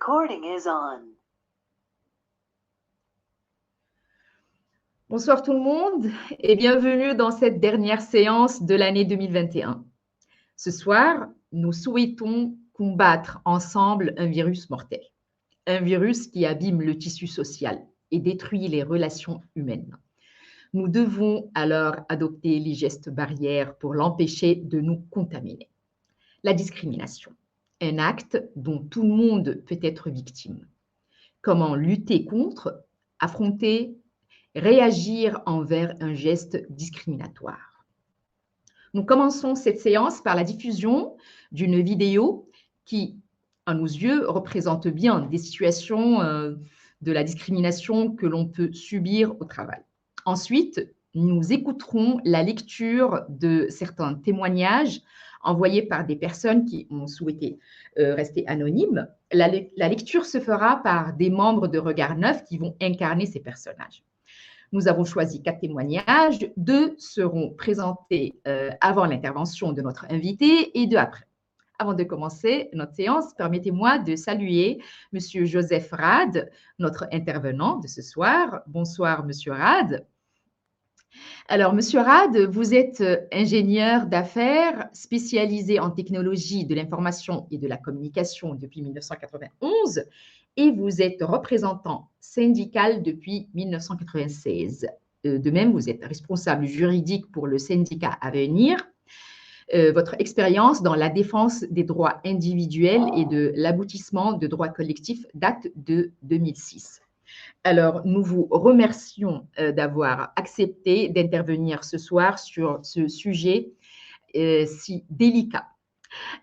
recording is on. Bonsoir tout le monde et bienvenue dans cette dernière séance de l'année 2021. Ce soir, nous souhaitons combattre ensemble un virus mortel, un virus qui abîme le tissu social et détruit les relations humaines. Nous devons alors adopter les gestes barrières pour l'empêcher de nous contaminer. La discrimination, un acte dont tout le monde peut être victime. Comment lutter contre, affronter, réagir envers un geste discriminatoire. Nous commençons cette séance par la diffusion d'une vidéo qui, à nos yeux, représente bien des situations de la discrimination que l'on peut subir au travail. Ensuite, nous écouterons la lecture de certains témoignages envoyés par des personnes qui ont souhaité rester anonymes. La lecture se fera par des membres de Regard Neuf qui vont incarner ces personnages. Nous avons choisi 4 témoignages, 2 seront présentés avant l'intervention de notre invité et 2 après. Avant de commencer notre séance, permettez-moi de saluer M. Joseph Rad, notre intervenant de ce soir. Bonsoir, M. Rad. Alors, M. Rad, vous êtes ingénieur d'affaires spécialisé en technologie de l'information et de la communication depuis 1991 et vous êtes représentant syndical depuis 1996. De même, vous êtes responsable juridique pour le syndicat Avenir. Votre expérience dans la défense des droits individuels et de l'aboutissement de droits collectifs date de 2006. Alors, nous vous remercions d'avoir accepté d'intervenir ce soir sur ce sujet si délicat.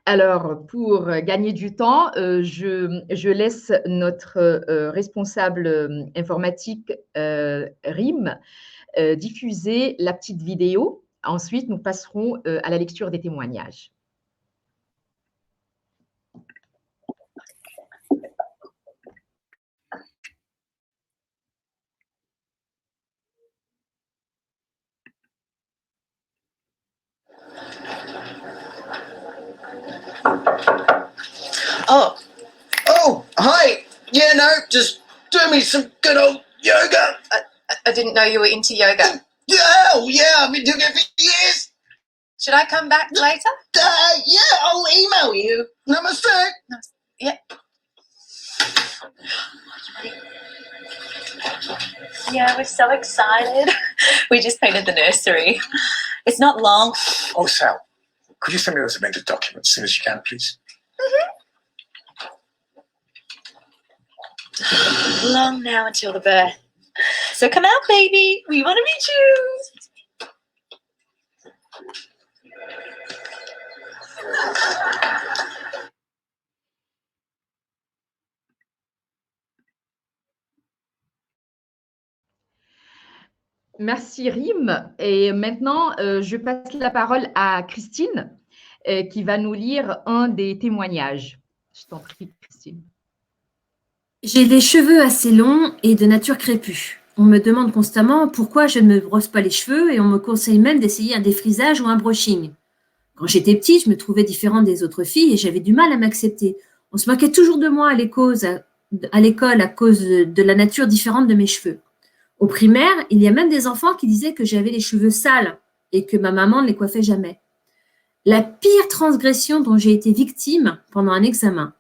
Alors, pour gagner du temps, je laisse notre responsable informatique, RIM, diffuser la petite vidéo. Ensuite, nous passerons à la lecture des témoignages. Oh, hi. Yeah, no, just do me some good old yoga. I didn't know you were into yoga. Oh, yeah, I've been doing it for years. Should I come back later? Yeah, I'll email you. Namaste. Yeah. Yeah, we're so excited. We just painted the nursery. It's not long. Oh, Sal, could you send me those amended documents as soon as you can, please? Long now until the birth. So come out, baby. We want to meet you. Merci Rim. Et maintenant, je passe la parole à Christine qui va nous lire un des témoignages. Je t'en prie, Christine. J'ai les cheveux assez longs et de nature crépue. On me demande constamment pourquoi je ne me brosse pas les cheveux et on me conseille même d'essayer un défrisage ou un brushing. Quand j'étais petite, je me trouvais différente des autres filles et j'avais du mal à m'accepter. On se moquait toujours de moi à l'école à cause de la nature différente de mes cheveux. Au primaire, il y a même des enfants qui disaient que j'avais les cheveux sales et que ma maman ne les coiffait jamais. La pire transgression dont j'ai été victime pendant un examen.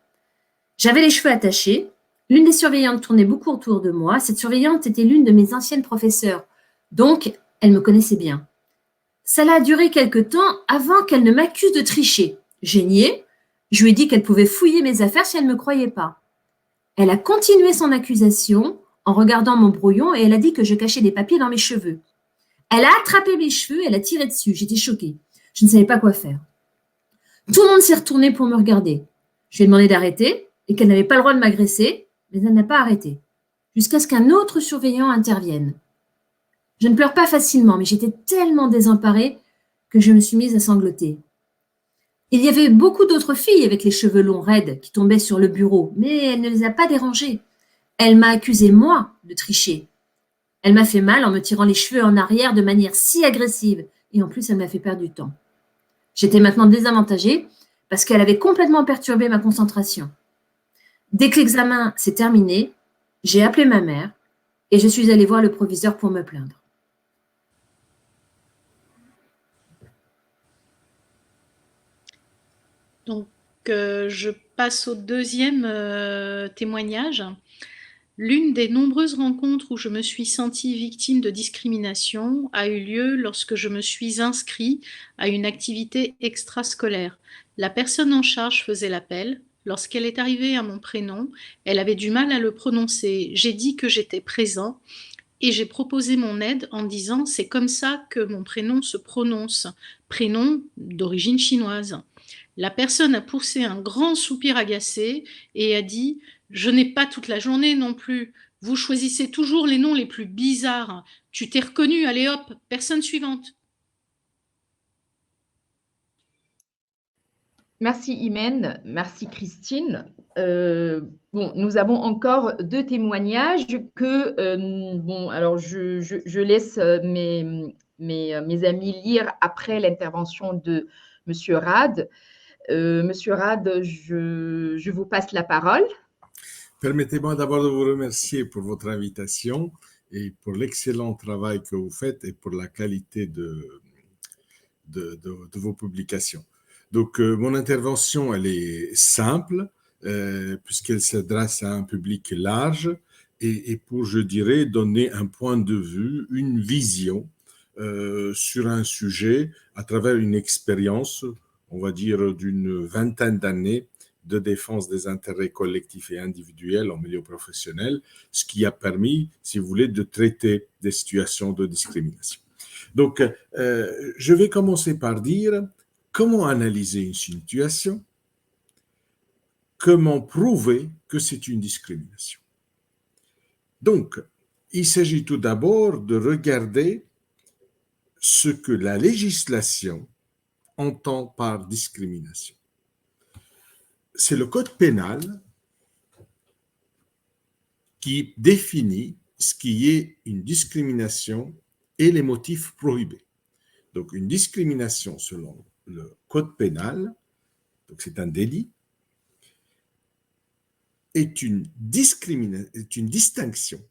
J'avais les cheveux attachés. L'une des surveillantes tournait beaucoup autour de moi. Cette surveillante était l'une de mes anciennes professeurs. Donc, elle me connaissait bien. Cela a duré quelque temps avant qu'elle ne m'accuse de tricher. J'ai nié. Je lui ai dit qu'elle pouvait fouiller mes affaires si elle ne me croyait pas. Elle a continué son accusation en regardant mon brouillon et elle a dit que je cachais des papiers dans mes cheveux. Elle a attrapé mes cheveux et elle a tiré dessus. J'étais choquée. Je ne savais pas quoi faire. Tout le monde s'est retourné pour me regarder. Je lui ai demandé d'arrêter et qu'elle n'avait pas le droit de m'agresser, mais elle n'a pas arrêté, jusqu'à ce qu'un autre surveillant intervienne. Je ne pleure pas facilement, mais j'étais tellement désemparée que je me suis mise à sangloter. Il y avait beaucoup d'autres filles avec les cheveux longs raides qui tombaient sur le bureau, mais elle ne les a pas dérangées. Elle m'a accusé, moi, de tricher. Elle m'a fait mal en me tirant les cheveux en arrière de manière si agressive, et en plus, elle m'a fait perdre du temps. J'étais maintenant désavantagée parce qu'elle avait complètement perturbé ma concentration. Dès que l'examen s'est terminé, j'ai appelé ma mère et je suis allée voir le proviseur pour me plaindre. Donc, je passe au deuxième témoignage. L'une des nombreuses rencontres où je me suis sentie victime de discrimination a eu lieu lorsque je me suis inscrit à une activité extrascolaire. La personne en charge faisait l'appel. Lorsqu'elle est arrivée à mon prénom, elle avait du mal à le prononcer. J'ai dit que j'étais présent et j'ai proposé mon aide en disant c'est comme ça que mon prénom se prononce, prénom d'origine chinoise. La personne a poussé un grand soupir agacé et a dit « Je n'ai pas toute la journée non plus. Vous choisissez toujours les noms les plus bizarres. Tu t'es reconnu, allez hop, personne suivante. » Merci Imen, merci Christine. Nous avons encore 2 témoignages alors je laisse mes amis lire après l'intervention de Monsieur Rad. Monsieur Rad, je vous passe la parole. Permettez-moi d'abord de vous remercier pour votre invitation et pour l'excellent travail que vous faites et pour la qualité de vos publications. Donc, mon intervention, elle est simple, puisqu'elle s'adresse à un public large et pour, je dirais, donner un point de vue, une vision sur un sujet à travers une expérience, on va dire, d'une vingtaine d'années de défense des intérêts collectifs et individuels en milieu professionnel, ce qui a permis, si vous voulez, de traiter des situations de discrimination. Donc, je vais commencer par dire comment analyser une situation, comment prouver que c'est une discrimination. Donc, il s'agit tout d'abord de regarder ce que la législation entend par discrimination. C'est le code pénal qui définit ce qui est une discrimination et les motifs prohibés. Donc, une discrimination selon le code pénal, donc c'est un délit, est une distinction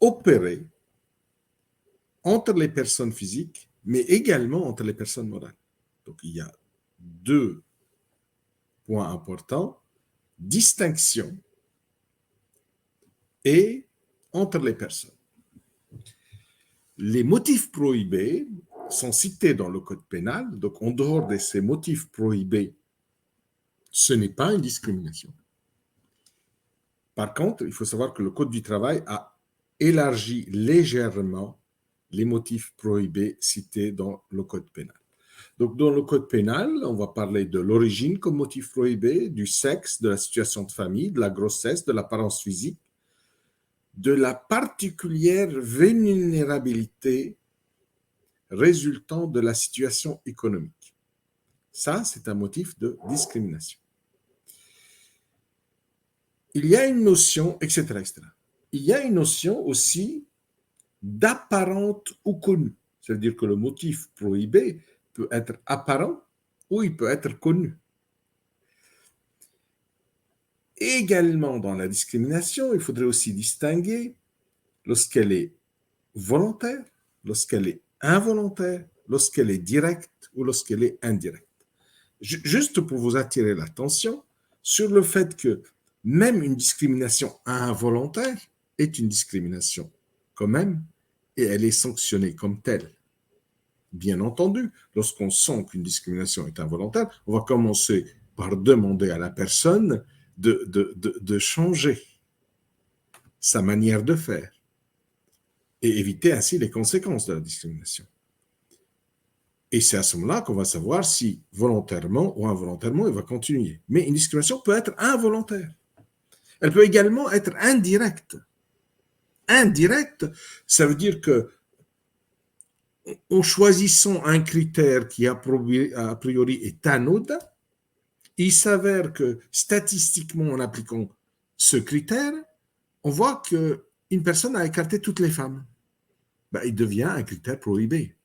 opérée entre les personnes physiques, mais également entre les personnes morales. Donc, il y a 2 points importants, distinction et entre les personnes. Les motifs prohibés sont cités dans le code pénal, donc en dehors de ces motifs prohibés, ce n'est pas une discrimination. Par contre, il faut savoir que le code du travail a élargi légèrement les motifs prohibés cités dans le code pénal. Donc, dans le code pénal, on va parler de l'origine comme motif prohibé, du sexe, de la situation de famille, de la grossesse, de l'apparence physique, de la particulière vulnérabilité résultant de la situation économique. Ça, c'est un motif de discrimination. Il y a une notion, etc., etc. Il y a une notion aussi d'apparente ou connue. C'est-à-dire que le motif prohibé peut être apparent ou il peut être connu. Également, dans la discrimination, il faudrait aussi distinguer lorsqu'elle est volontaire, lorsqu'elle est involontaire, lorsqu'elle est directe ou lorsqu'elle est indirecte. Juste pour vous attirer l'attention sur le fait que même une discrimination involontaire est une discrimination quand même et elle est sanctionnée comme telle. Bien entendu, lorsqu'on sent qu'une discrimination est involontaire, on va commencer par demander à la personne de changer sa manière de faire et éviter ainsi les conséquences de la discrimination. Et c'est à ce moment-là qu'on va savoir si volontairement ou involontairement il va continuer. Mais une discrimination peut être involontaire. Elle peut également être indirecte. Indirecte, ça veut dire que en choisissant un critère qui a priori est anodin, il s'avère que statistiquement, en appliquant ce critère, on voit qu'une personne a écarté toutes les femmes. Il devient un critère prohibé.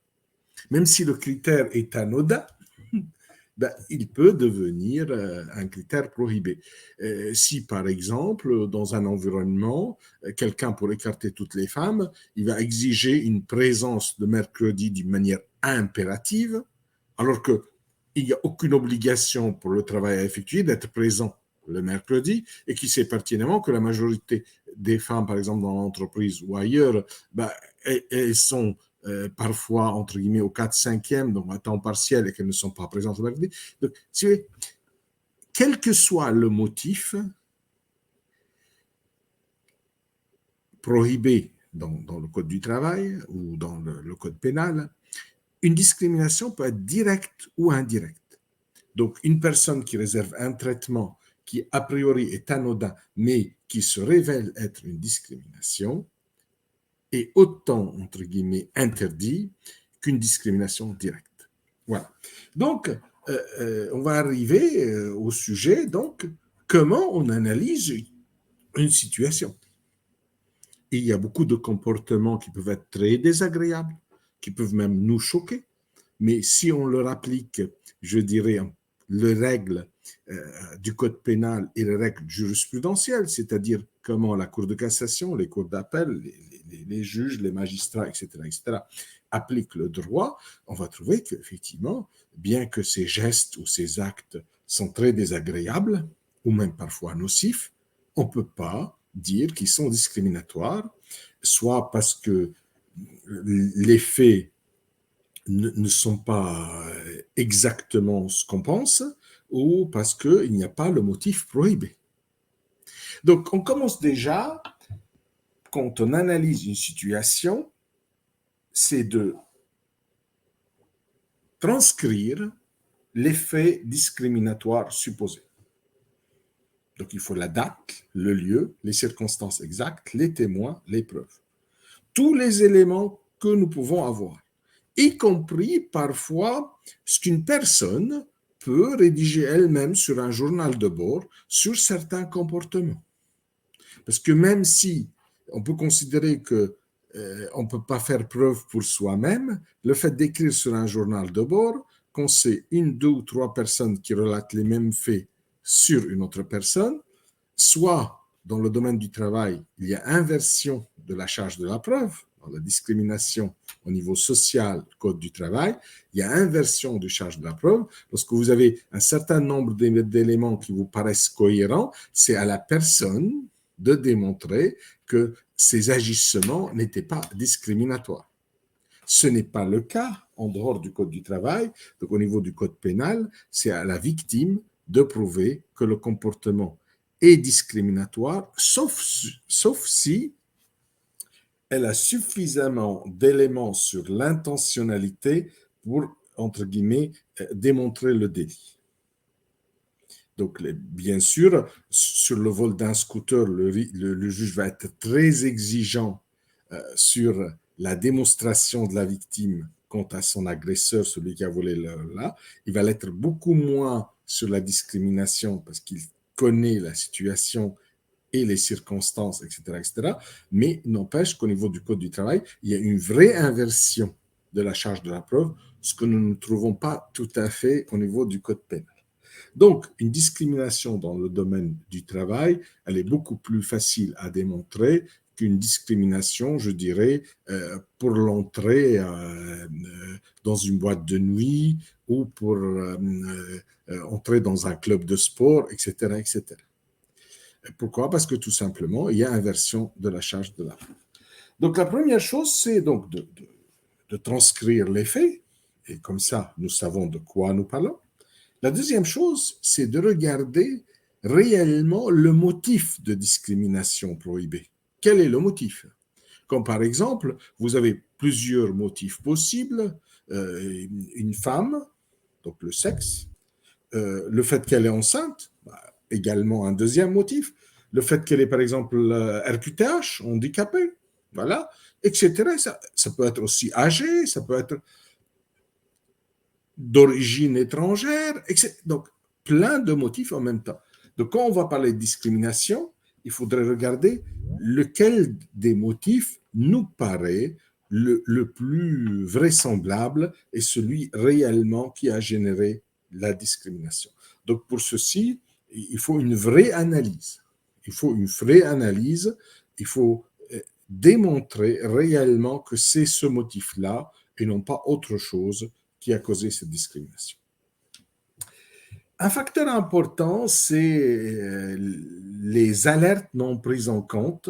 Même si le critère est anodin, ben, il peut devenir un critère prohibé. Si, par exemple, dans un environnement, quelqu'un, pour écarter toutes les femmes, il va exiger une présence le mercredi d'une manière impérative, alors qu'il n'y a aucune obligation pour le travail à effectuer d'être présent le mercredi, et qui sait pertinemment que la majorité des femmes, par exemple, dans l'entreprise ou ailleurs, ben, elles sont parfois, entre guillemets, au 4/5e, donc à temps partiel, et qu'elles ne sont pas présentes le mercredi. Donc, si vous voulez, quel que soit le motif prohibé dans le code du travail ou dans le code pénal, une discrimination peut être directe ou indirecte. Donc, une personne qui réserve un traitement qui, a priori, est anodin, mais qui se révèle être une discrimination, est autant, entre guillemets, interdit qu'une discrimination directe. Voilà. Donc, on va arriver au sujet, donc, comment on analyse une situation. Et il y a beaucoup de comportements qui peuvent être très désagréables, qui peuvent même nous choquer, mais si on leur applique, je dirais, les règles du code pénal et les règles jurisprudentielles, c'est-à-dire comment la Cour de cassation, les cours d'appel, les juges, les magistrats, etc., appliquent le droit, on va trouver qu'effectivement, bien que ces gestes ou ces actes sont très désagréables, ou même parfois nocifs, on ne peut pas dire qu'ils sont discriminatoires, soit parce que les faits ne sont pas exactement ce qu'on pense, ou parce qu'il n'y a pas le motif prohibé. Donc, on commence déjà, quand on analyse une situation, c'est de transcrire les faits discriminatoires supposés. Donc, il faut la date, le lieu, les circonstances exactes, les témoins, les preuves. Tous les éléments que nous pouvons avoir, y compris parfois ce qu'une personne peut rédiger elle-même sur un journal de bord sur certains comportements. Parce que même si on peut considérer que on ne peut pas faire preuve pour soi-même, le fait d'écrire sur un journal de bord, qu'on sait une, deux ou trois personnes qui relatent les mêmes faits sur une autre personne, soit dans le domaine du travail, il y a inversion de la charge de la preuve, dans la discrimination au niveau social, code du travail, il y a inversion de charge de la preuve. Lorsque vous avez un certain nombre d'éléments qui vous paraissent cohérents, c'est à la personne de démontrer que ces agissements n'étaient pas discriminatoires. Ce n'est pas le cas en dehors du code du travail, donc au niveau du code pénal, c'est à la victime de prouver que le comportement est discriminatoire, sauf si elle a suffisamment d'éléments sur l'intentionnalité pour, entre guillemets, démontrer le délit. Donc, bien sûr, sur le vol d'un scooter, le juge va être très exigeant sur la démonstration de la victime quant à son agresseur, celui qui a volé là. Il va l'être beaucoup moins sur la discrimination parce qu'il connaît la situation et les circonstances, etc. Mais n'empêche qu'au niveau du code du travail, il y a une vraie inversion de la charge de la preuve, ce que nous ne trouvons pas tout à fait au niveau du code pénal. Donc, une discrimination dans le domaine du travail, elle est beaucoup plus facile à démontrer qu'une discrimination, je dirais, pour l'entrée dans une boîte de nuit ou pour entrer dans un club de sport, etc. Pourquoi? Parce que tout simplement, il y a inversion de la charge de la preuve. Donc, la première chose, c'est donc de transcrire les faits, et comme ça, nous savons de quoi nous parlons. La deuxième chose, c'est de regarder réellement le motif de discrimination prohibée. Quel est le motif? Comme par exemple, vous avez plusieurs motifs possibles. Une femme, donc le sexe, le fait qu'elle est enceinte, également un deuxième motif. Le fait qu'elle est, par exemple, RQTH, handicapée, voilà, etc. Ça peut être aussi âgée, ça peut être d'origine étrangère, etc. Donc, plein de motifs en même temps. Donc, quand on va parler de discrimination, il faudrait regarder lequel des motifs nous paraît le plus vraisemblable et celui réellement qui a généré la discrimination. Donc, pour ceci, il faut une vraie analyse. Il faut une vraie analyse. Il faut démontrer réellement que c'est ce motif-là et non pas autre chose qui a causé cette discrimination. Un facteur important, c'est les alertes non prises en compte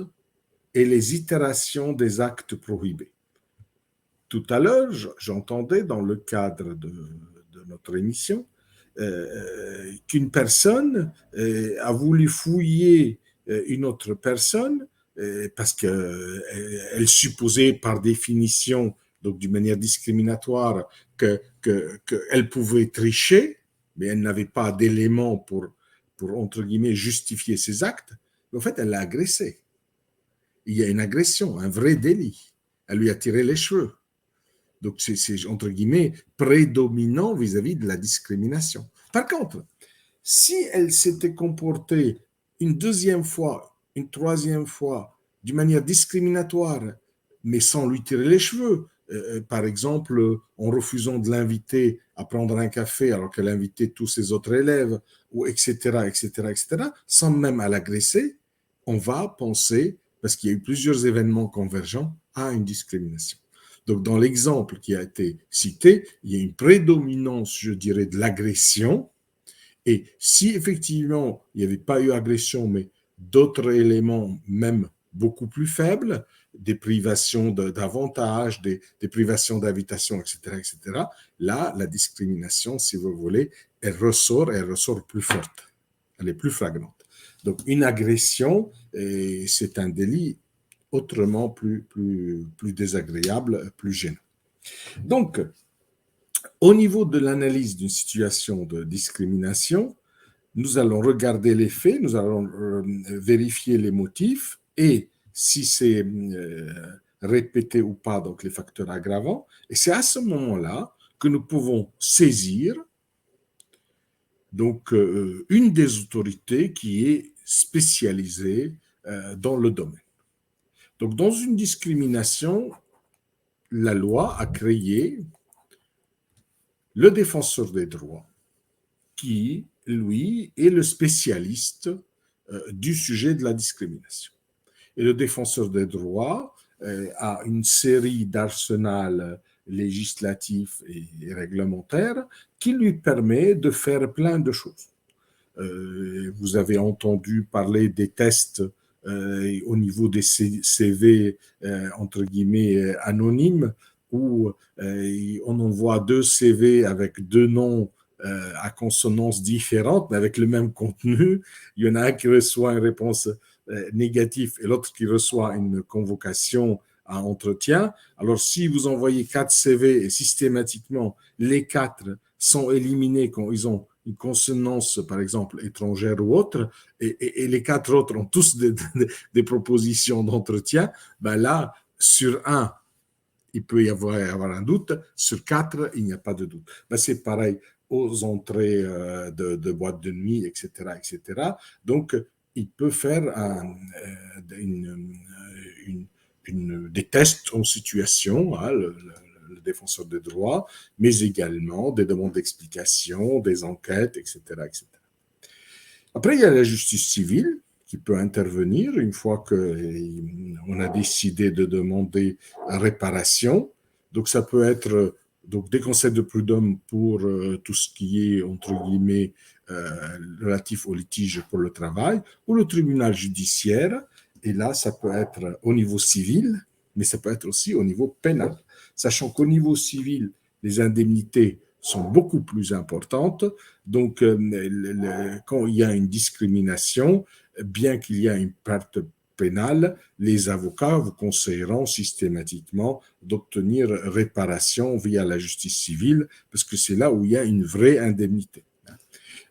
et les itérations des actes prohibés. Tout à l'heure, j'entendais dans le cadre de notre émission qu'une personne a voulu fouiller une autre personne parce qu'elle supposait par définition, donc d'une manière discriminatoire, qu'elle pouvait tricher, mais elle n'avait pas d'éléments pour, entre guillemets, justifier ses actes. Mais en fait, elle l'a agressé. Il y a une agression, un vrai délit. Elle lui a tiré les cheveux. Donc, c'est entre guillemets prédominant vis-à-vis de la discrimination. Par contre, si elle s'était comportée une deuxième fois, une troisième fois, d'une manière discriminatoire, mais sans lui tirer les cheveux, par exemple, en refusant de l'inviter à prendre un café alors qu'elle invitait tous ses autres élèves, ou etc., etc., etc., sans même à l'agresser, on va penser, parce qu'il y a eu plusieurs événements convergents, à une discrimination. Donc, dans l'exemple qui a été cité, il y a une prédominance, je dirais, de l'agression. Et si effectivement, il n'y avait pas eu agression, mais d'autres éléments, même beaucoup plus faibles, des privations d'avantages, des privations d'invitation, etc., etc., là, la discrimination, si vous voulez, elle ressort plus forte. Elle est plus flagrante. Donc, une agression, c'est un délit autrement plus désagréable, plus gênant. Donc, au niveau de l'analyse d'une situation de discrimination, nous allons regarder les faits, nous allons vérifier les motifs et si c'est répété ou pas, donc les facteurs aggravants. Et c'est à ce moment-là que nous pouvons saisir donc une des autorités qui est spécialisée dans le domaine. Donc, dans une discrimination, la loi a créé le défenseur des droits, qui, lui, est le spécialiste du sujet de la discrimination. Et le défenseur des droits a une série d'arsenals législatifs et réglementaires qui lui permet de faire plein de choses. Vous avez entendu parler des tests au niveau des CV, entre guillemets, anonymes, où on envoie 2 CV avec 2 noms à consonances différentes, mais avec le même contenu. Il y en a un qui reçoit une réponse négative et l'autre qui reçoit une convocation à entretien. Alors, si vous envoyez 4 CV et systématiquement, les 4 sont éliminés quand ils ont une consonance, par exemple, étrangère ou autre, et les 4 autres ont tous des propositions d'entretien, ben là, sur un, il peut y avoir un doute, sur 4, il n'y a pas de doute. Ben c'est pareil aux entrées de boîtes de nuit, etc., etc. Donc, il peut faire des tests en situation, hein, le défenseur des droits, mais également des demandes d'explication, des enquêtes, etc., etc. Après, il y a la justice civile qui peut intervenir une fois qu'on a décidé de demander réparation. Donc, ça peut être donc, des conseils de prud'homme pour tout ce qui est, entre guillemets, relatif au litige pour le travail, ou le tribunal judiciaire. Et là, ça peut être au niveau civil, mais ça peut être aussi au niveau pénal. Sachant qu'au niveau civil, les indemnités sont beaucoup plus importantes. Donc, quand il y a une discrimination, bien qu'il y ait une perte pénale, les avocats vous conseilleront systématiquement d'obtenir réparation via la justice civile, parce que c'est là où il y a une vraie indemnité.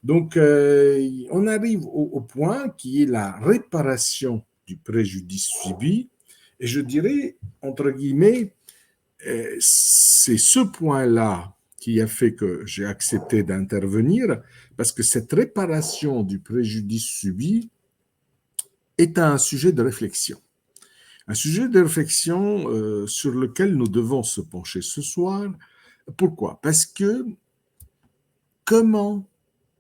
Donc, on arrive au point qui est la réparation du préjudice subi, et je dirais, entre guillemets, c'est ce point-là qui a fait que j'ai accepté d'intervenir, parce que cette réparation du préjudice subi est un sujet de réflexion. Un sujet de réflexion sur lequel nous devons se pencher ce soir. Pourquoi ? Parce que comment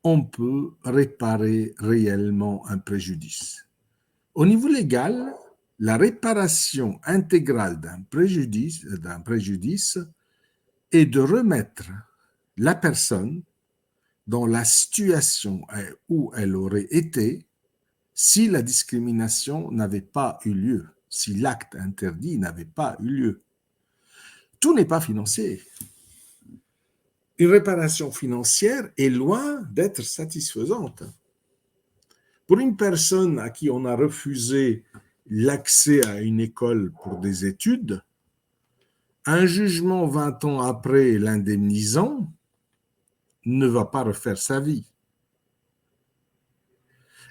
on peut réparer réellement un préjudice? Au niveau légal, la réparation intégrale d'un préjudice est de remettre la personne dans la situation où elle aurait été si la discrimination n'avait pas eu lieu, si l'acte interdit n'avait pas eu lieu. Tout n'est pas financier. Une réparation financière est loin d'être satisfaisante. Pour une personne à qui on a refusé l'accès à une école pour des études, un jugement 20 ans après l'indemnisant ne va pas refaire sa vie.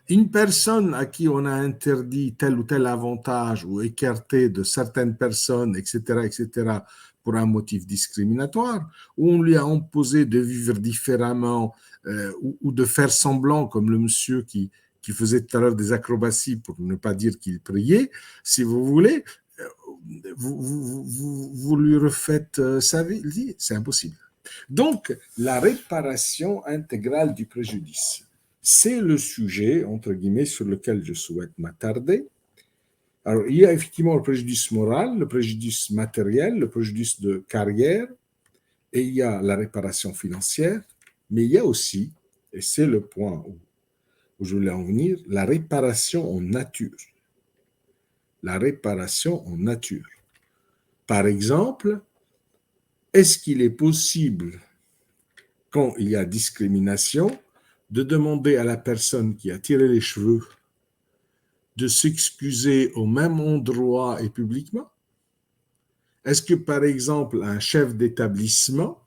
Une personne à qui on a interdit tel ou tel avantage ou écarté de certaines personnes, etc., pour un motif discriminatoire, ou on lui a imposé de vivre différemment ou de faire semblant, comme le monsieur qui faisait tout à l'heure des acrobaties pour ne pas dire qu'il priait, si vous voulez, vous lui refaites sa vie, c'est impossible. Donc, la réparation intégrale du préjudice, c'est le sujet, entre guillemets, sur lequel je souhaite m'attarder. Alors, il y a effectivement le préjudice moral, le préjudice matériel, le préjudice de carrière, et il y a la réparation financière, mais il y a aussi, et c'est le point où je voulais en venir, la réparation en nature. La réparation en nature. Par exemple, est-ce qu'il est possible, quand il y a discrimination, de demander à la personne qui a tiré les cheveux de s'excuser au même endroit et publiquement? Est-ce que, par exemple, un chef d'établissement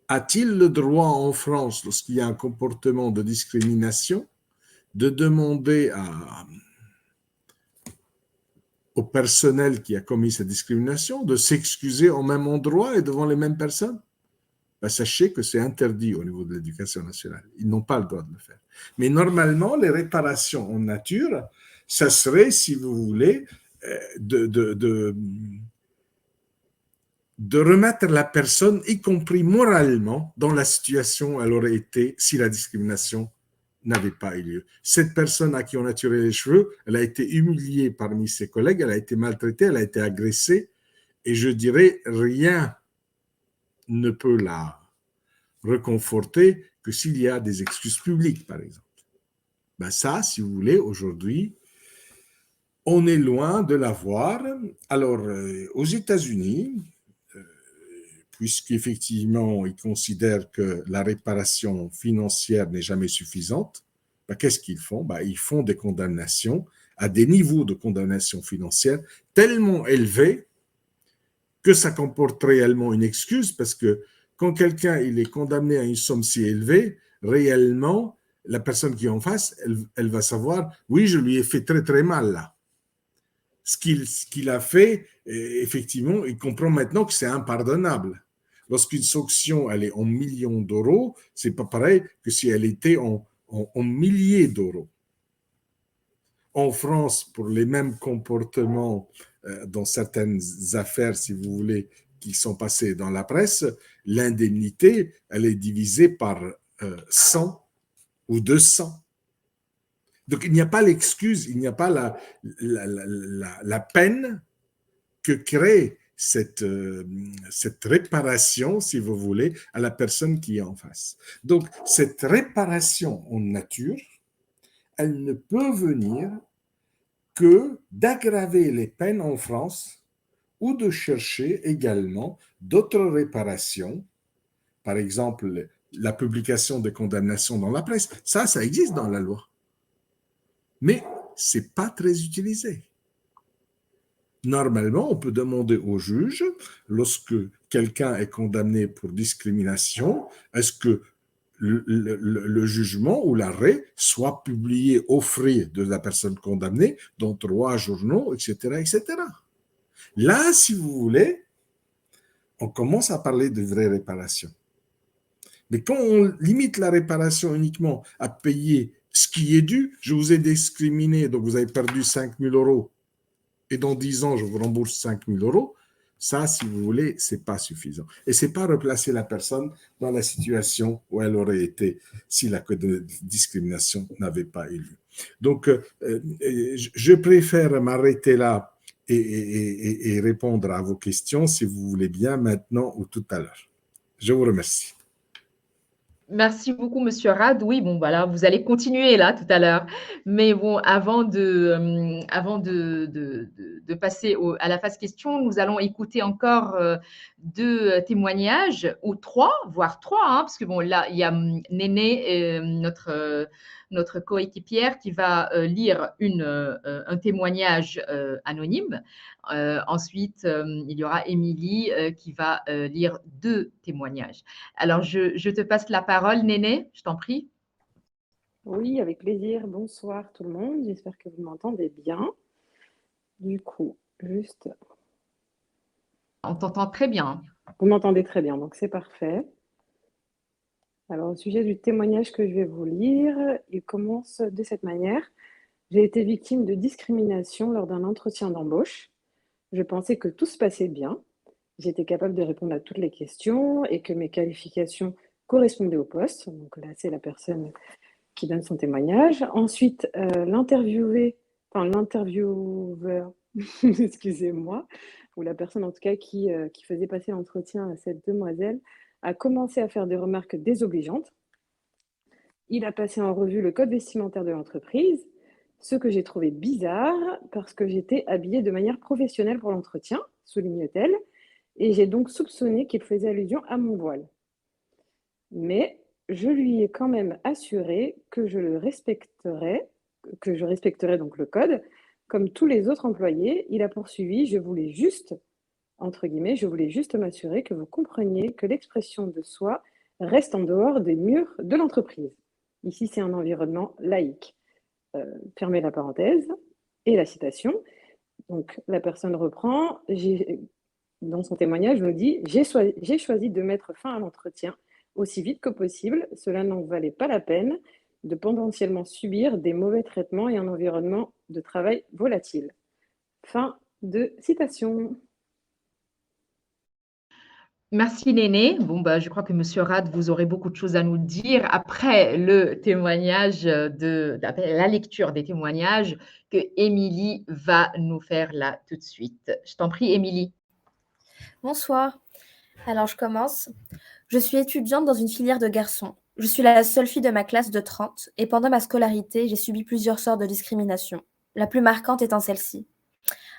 a-t-il le droit en France, lorsqu'il y a un comportement de discrimination, de demander au personnel qui a commis cette discrimination de s'excuser au même endroit et devant les mêmes personnes? Ben, sachez que c'est interdit au niveau de l'éducation nationale. Ils n'ont pas le droit de le faire. Mais normalement, les réparations en nature, ça serait, si vous voulez, de remettre la personne, y compris moralement, dans la situation où elle aurait été si la discrimination n'avait pas eu lieu. Cette personne à qui on a tiré les cheveux, elle a été humiliée parmi ses collègues, elle a été maltraitée, elle a été agressée, et je dirais, rien ne peut la reconforter que s'il y a des excuses publiques, par exemple. Ben ça, si vous voulez, aujourd'hui, on est loin de l'avoir. Alors, aux États-Unis, puisqu'effectivement, ils considèrent que la réparation financière n'est jamais suffisante, ben, qu'est-ce qu'ils font? Ben, ils font des condamnations à des niveaux de condamnation financière tellement élevés que ça comporte réellement une excuse, parce que quand quelqu'un il est condamné à une somme si élevée, réellement, la personne qui est en face, elle va savoir, oui, je lui ai fait très très mal là. Ce qu'il a fait, effectivement, il comprend maintenant que c'est impardonnable. Lorsqu'une sanction, elle est en millions d'euros, c'est pas pareil que si elle était en milliers d'euros. En France, pour les mêmes comportements dans certaines affaires, si vous voulez, qui sont passées dans la presse, l'indemnité, elle est divisée par 100 ou 200. Donc, il n'y a pas l'excuse, il n'y a pas la peine que crée cette réparation, si vous voulez, à la personne qui est en face. Donc, cette réparation en nature, elle ne peut venir que d'aggraver les peines en France ou de chercher également d'autres réparations, par exemple la publication de condamnations dans la presse. Ça existe dans la loi. Mais ce n'est pas très utilisé. Normalement, on peut demander au juge, lorsque quelqu'un est condamné pour discrimination, est-ce que le jugement ou l'arrêt soit publié au frais de la personne condamnée dans 3 journaux, etc., etc. Là, si vous voulez, on commence à parler de vraie réparation. Mais quand on limite la réparation uniquement à payer ce qui est dû, je vous ai discriminé, donc vous avez perdu 5 000 €, et dans 10 ans, je vous rembourse 5 000 €, Ça, si vous voulez, c'est pas suffisant. Et c'est pas replacer la personne dans la situation où elle aurait été si la discrimination n'avait pas eu lieu. Donc, je préfère m'arrêter là et répondre à vos questions, si vous voulez bien, maintenant ou tout à l'heure. Je vous remercie. Merci beaucoup, Monsieur Rad. Oui, bon, voilà, vous allez continuer là tout à l'heure. Mais bon, avant de passer à la phase question, nous allons écouter encore deux témoignages, ou trois, voire trois, hein, parce que bon, là, il y a Néné, notre coéquipière, qui va lire un témoignage anonyme. Ensuite, il y aura Émilie qui va lire deux témoignages. Alors, je te passe la parole, Néné, je t'en prie. Oui, avec plaisir. Bonsoir tout le monde. J'espère que vous m'entendez bien. Du coup, juste... On t'entend très bien. Vous m'entendez très bien, donc c'est parfait. Alors, au sujet du témoignage que je vais vous lire, il commence de cette manière. J'ai été victime de discrimination lors d'un entretien d'embauche. Je pensais que tout se passait bien. J'étais capable de répondre à toutes les questions et que mes qualifications correspondaient au poste. Donc là, c'est la personne qui donne son témoignage. Ensuite, l'intervieweur, excusez-moi, ou la personne en tout cas qui faisait passer l'entretien à cette demoiselle, a commencé à faire des remarques désobligeantes. Il a passé en revue le code vestimentaire de l'entreprise, ce que j'ai trouvé bizarre parce que j'étais habillée de manière professionnelle pour l'entretien, souligne-t-elle, et j'ai donc soupçonné qu'il faisait allusion à mon voile. Mais je lui ai quand même assuré que je respecterais donc le code, comme tous les autres employés. Il a poursuivi, je voulais juste m'assurer que vous compreniez que l'expression de soi reste en dehors des murs de l'entreprise. Ici, c'est un environnement laïque. Fermez la parenthèse. Et la citation. Donc, la personne reprend. Dans son témoignage, nous dit « J'ai choisi de mettre fin à l'entretien aussi vite que possible. Cela n'en valait pas la peine de potentiellement subir des mauvais traitements et un environnement de travail volatile. » Fin de citation. Merci Néné. Bon, bah, je crois que Monsieur Rad, vous aurez beaucoup de choses à nous dire après le témoignage après la lecture des témoignages que Émilie va nous faire là tout de suite. Je t'en prie, Émilie. Bonsoir. Alors, je commence. Je suis étudiante dans une filière de garçons. Je suis la seule fille de ma classe de 30 et pendant ma scolarité, j'ai subi plusieurs sortes de discrimination, la plus marquante étant celle-ci.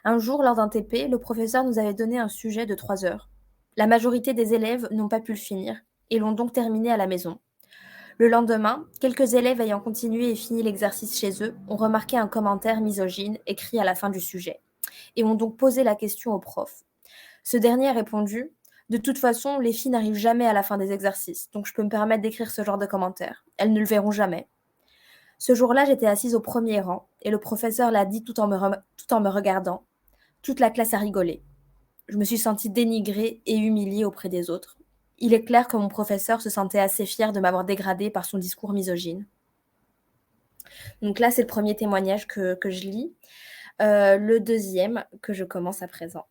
Un jour, lors d'un TP, le professeur nous avait donné un sujet de 3 heures. La majorité des élèves n'ont pas pu le finir et l'ont donc terminé à la maison. Le lendemain, quelques élèves ayant continué et fini l'exercice chez eux ont remarqué un commentaire misogyne écrit à la fin du sujet et ont donc posé la question au prof. Ce dernier a répondu « De toute façon, les filles n'arrivent jamais à la fin des exercices, donc je peux me permettre d'écrire ce genre de commentaires. Elles ne le verront jamais. » Ce jour-là, j'étais assise au premier rang et le professeur l'a dit tout en me regardant. Toute la classe a rigolé. Je me suis sentie dénigrée et humiliée auprès des autres. Il est clair que mon professeur se sentait assez fier de m'avoir dégradée par son discours misogyne. Donc là, c'est le premier témoignage que je lis. Le deuxième que je commence à présent.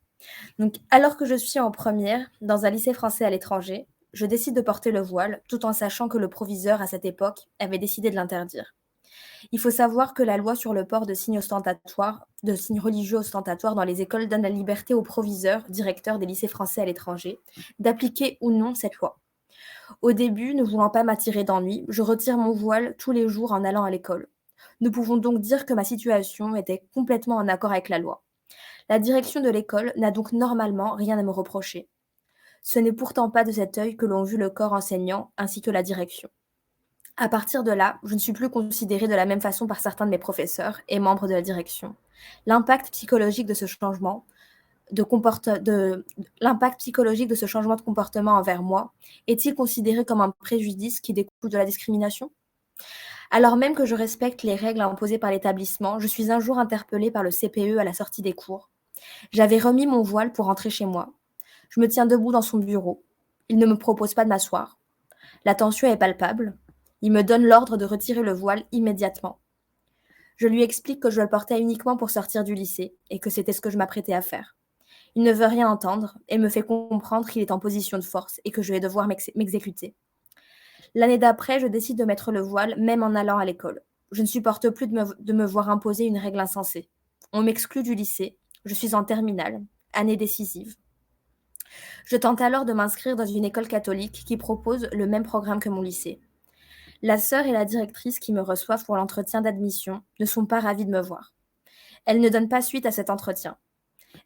Donc, alors que je suis en première, dans un lycée français à l'étranger, je décide de porter le voile, tout en sachant que le proviseur, à cette époque, avait décidé de l'interdire. Il faut savoir que la loi sur le port de signes religieux ostentatoires dans les écoles donne la liberté aux proviseurs, directeurs des lycées français à l'étranger, d'appliquer ou non cette loi. Au début, ne voulant pas m'attirer d'ennui, je retire mon voile tous les jours en allant à l'école. Nous pouvons donc dire que ma situation était complètement en accord avec la loi. La direction de l'école n'a donc normalement rien à me reprocher. Ce n'est pourtant pas de cet œil que l'on vu le corps enseignant ainsi que la direction. À partir de là, je ne suis plus considérée de la même façon par certains de mes professeurs et membres de la direction. L'impact psychologique de ce changement de comportement envers moi est-il considéré comme un préjudice qui découle de la discrimination ? Alors même que je respecte les règles imposées par l'établissement, je suis un jour interpellée par le CPE à la sortie des cours. J'avais remis mon voile pour rentrer chez moi. Je me tiens debout dans son bureau. Il ne me propose pas de m'asseoir. La tension est palpable. Il me donne l'ordre de retirer le voile immédiatement. Je lui explique que je le portais uniquement pour sortir du lycée et que c'était ce que je m'apprêtais à faire. Il ne veut rien entendre et me fait comprendre qu'il est en position de force et que je vais devoir m'exécuter. L'année d'après, je décide de mettre le voile, même en allant à l'école. Je ne supporte plus de me voir imposer une règle insensée. On m'exclut du lycée. Je suis en terminale, année décisive. Je tente alors de m'inscrire dans une école catholique qui propose le même programme que mon lycée. La sœur et la directrice qui me reçoivent pour l'entretien d'admission ne sont pas ravies de me voir. Elles ne donnent pas suite à cet entretien.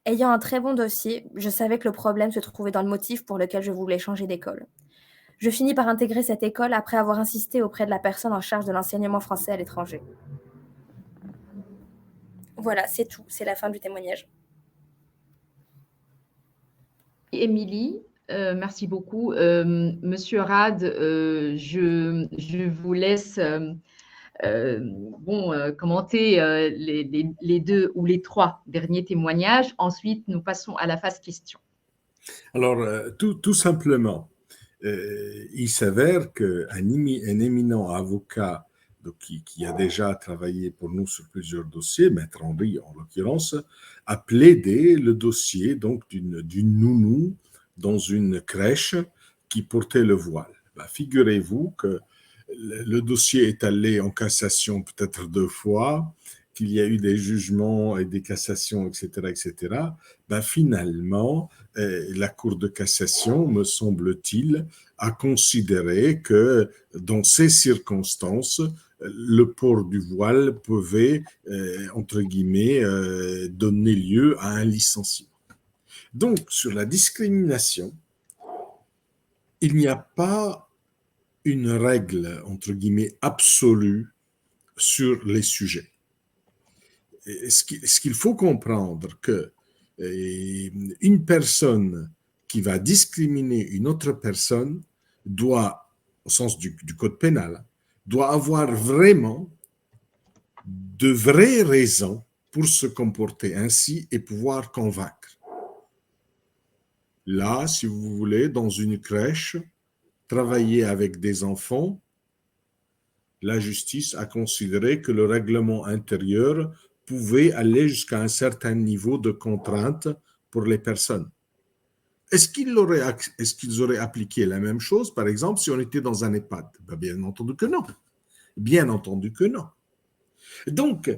Ayant un très bon dossier, je savais que le problème se trouvait dans le motif pour lequel je voulais changer d'école. Je finis par intégrer cette école après avoir insisté auprès de la personne en charge de l'enseignement français à l'étranger. Voilà, c'est tout. C'est la fin du témoignage. Émilie, merci beaucoup. Monsieur Rad, je vous laisse commenter les 2 ou les 3 derniers témoignages. Ensuite, nous passons à la phase question. Alors, tout simplement, il s'avère qu'un éminent avocat donc, qui a déjà travaillé pour nous sur plusieurs dossiers, Maître Henry en l'occurrence, a plaidé le dossier donc d'une nounou dans une crèche qui portait le voile. Figurez-vous que le dossier est allé en cassation peut-être 2 fois, qu'il y a eu des jugements et des cassations, etc., etc. Finalement, la Cour de cassation, me semble-t-il, a considéré que dans ces circonstances, le port du voile pouvait, entre guillemets, donner lieu à un licenciement. Donc, sur la discrimination, il n'y a pas une règle, entre guillemets, absolue sur les sujets. Ce qu'il faut comprendre, que une personne qui va discriminer une autre personne doit, au sens du code pénal, doit avoir vraiment de vraies raisons pour se comporter ainsi et pouvoir convaincre. Là, si vous voulez, dans une crèche, travailler avec des enfants, la justice a considéré que le règlement intérieur pouvait aller jusqu'à un certain niveau de contrainte pour les personnes. Est-ce qu'ils auraient appliqué la même chose, par exemple, si on était dans un EHPAD? Bien entendu que non. Bien entendu que non. Donc,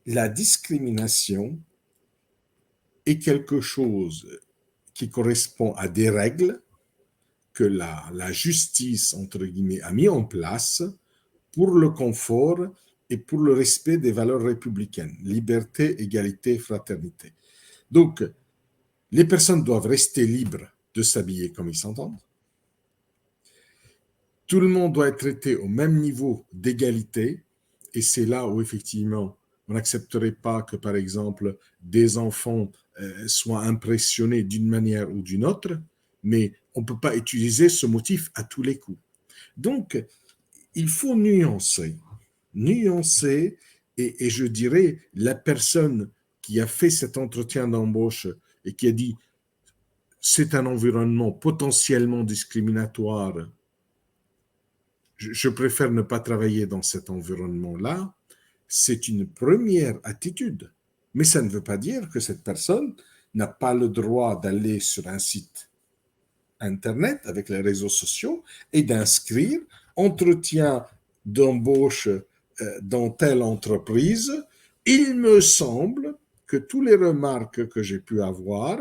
la discrimination est quelque chose qui correspond à des règles que la justice, entre guillemets, a mis en place pour le confort et pour le respect des valeurs républicaines, liberté, égalité, fraternité. Donc, les personnes doivent rester libres de s'habiller comme ils s'entendent. Tout le monde doit être traité au même niveau d'égalité, et c'est là où, effectivement, on n'accepterait pas que, par exemple, des enfants soient impressionnés d'une manière ou d'une autre, mais on ne peut pas utiliser ce motif à tous les coups. Donc, il faut nuancer, et je dirais, la personne qui a fait cet entretien d'embauche et qui a dit c'est un environnement potentiellement discriminatoire, je préfère ne pas travailler dans cet environnement-là, c'est une première attitude. Mais ça ne veut pas dire que cette personne n'a pas le droit d'aller sur un site Internet avec les réseaux sociaux et d'inscrire entretien d'embauche dans telle entreprise. Il me semble que toutes les remarques que j'ai pu avoir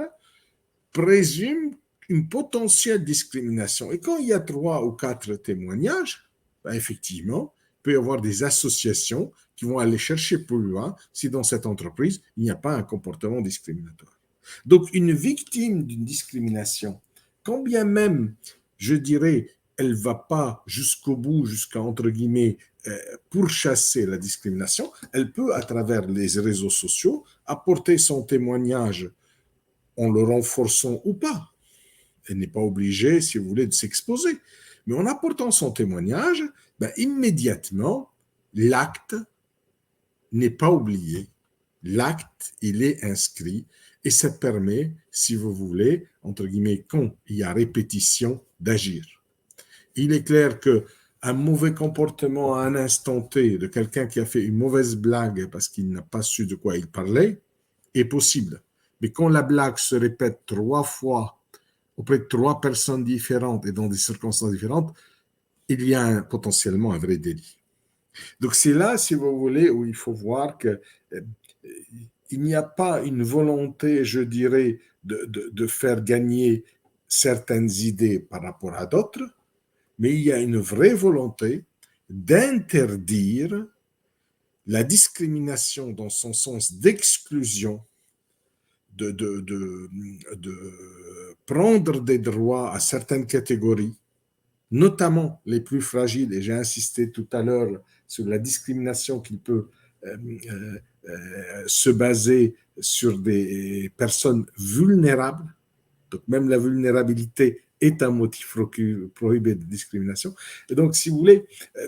présument une potentielle discrimination. Et quand il y a 3 ou 4 témoignages, effectivement, il peut y avoir des associations qui vont aller chercher plus loin si dans cette entreprise, il n'y a pas un comportement discriminatoire. Donc, une victime d'une discrimination, quand bien même, je dirais, elle ne va pas jusqu'au bout, jusqu'à, entre guillemets, pourchasser la discrimination, elle peut, à travers les réseaux sociaux, apporter son témoignage en le renforçant ou pas. Elle n'est pas obligée, si vous voulez, de s'exposer. Mais en apportant son témoignage, immédiatement, l'acte n'est pas oublié. L'acte, il est inscrit et ça permet, si vous voulez, entre guillemets, quand il y a répétition, d'agir. Il est clair qu'un mauvais comportement à un instant T de quelqu'un qui a fait une mauvaise blague parce qu'il n'a pas su de quoi il parlait est possible. Mais quand la blague se répète 3 fois auprès de 3 personnes différentes et dans des circonstances différentes, il y a potentiellement un vrai délit. Donc c'est là, si vous voulez, où il faut voir que il n'y a pas une volonté, je dirais, de faire gagner certaines idées par rapport à d'autres, mais il y a une vraie volonté d'interdire la discrimination dans son sens d'exclusion, de prendre des droits à certaines catégories, notamment les plus fragiles, et j'ai insisté tout à l'heure sur la discrimination qui peut se baser sur des personnes vulnérables. Donc même la vulnérabilité est un motif prohibé de discrimination. Et donc, si vous voulez,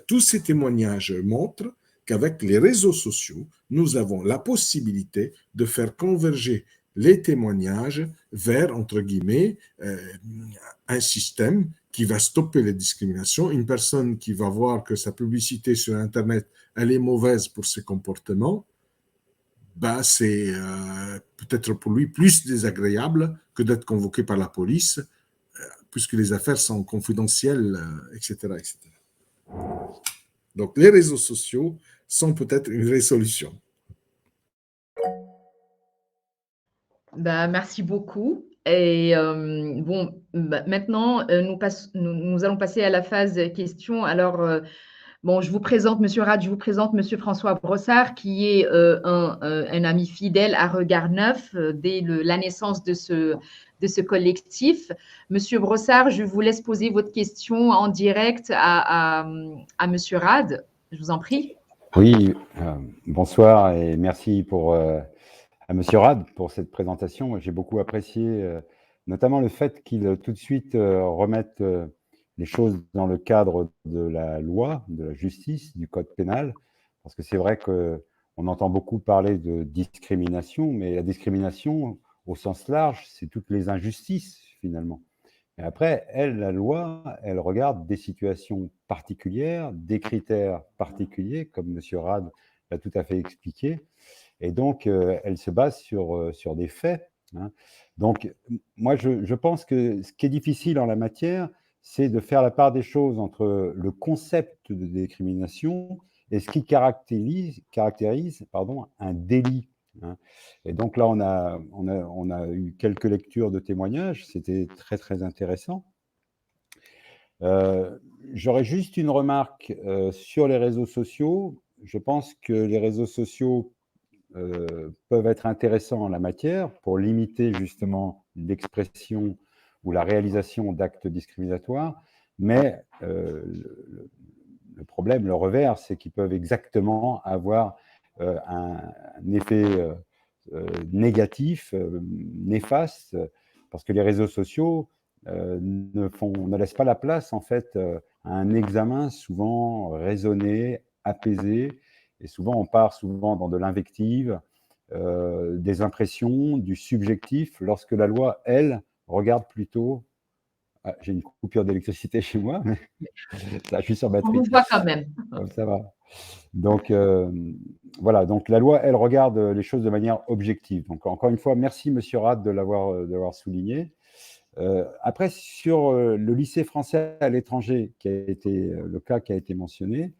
tous ces témoignages montrent qu'avec les réseaux sociaux, nous avons la possibilité de faire converger les témoignages vers, entre guillemets, un système qui va stopper les discriminations. Une personne qui va voir que sa publicité sur Internet, elle est mauvaise pour ses comportements, ben c'est peut-être pour lui plus désagréable que d'être convoqué par la police, puisque les affaires sont confidentielles, etc., etc. Donc, les réseaux sociaux sont peut-être une vraie solution. Ben, merci beaucoup. Et bon, maintenant, nous allons passer à la phase questions. Alors, bon, je vous présente Monsieur Rad, je vous présente Monsieur François Brossard, qui est un ami fidèle à Regard Neuf dès la naissance de ce collectif. Monsieur Brossard, je vous laisse poser votre question en direct à Monsieur Rad. Je vous en prie. Oui, bonsoir et merci à Monsieur Rad pour cette présentation. J'ai beaucoup apprécié notamment le fait qu'il tout de suite remette les choses dans le cadre de la loi, de la justice, du code pénal, parce que c'est vrai qu'on entend beaucoup parler de discrimination, mais la discrimination, au sens large, c'est toutes les injustices, finalement. Et après, la loi, elle regarde des situations particulières, des critères particuliers, comme M. Rad l'a tout à fait expliqué, et donc elle se base sur des faits. Hein. Donc, moi, je pense que ce qui est difficile en la matière, c'est de faire la part des choses entre le concept de discrimination et ce qui caractérise un délit. Hein. Et donc là, on a eu quelques lectures de témoignages, c'était très, très intéressant. J'aurais juste une remarque sur les réseaux sociaux. Je pense que les réseaux sociaux peuvent être intéressants en la matière pour limiter justement l'expression ou la réalisation d'actes discriminatoires, mais le problème, le revers, c'est qu'ils peuvent exactement avoir un effet négatif, néfaste, parce que les réseaux sociaux ne laissent pas la place en fait à un examen souvent raisonné, apaisé, et souvent on part souvent dans de l'invective, des impressions, du subjectif, lorsque la loi, elle, regarde plutôt. Ah, j'ai une coupure d'électricité chez moi, mais là, je suis sur batterie. On vous voit quand même. Ça va. Donc, voilà. Donc, la loi, elle regarde les choses de manière objective. Donc, encore une fois, merci, Monsieur Rad, de l'avoir souligné. Après, sur le lycée français à l'étranger, qui a été le cas qui a été mentionné,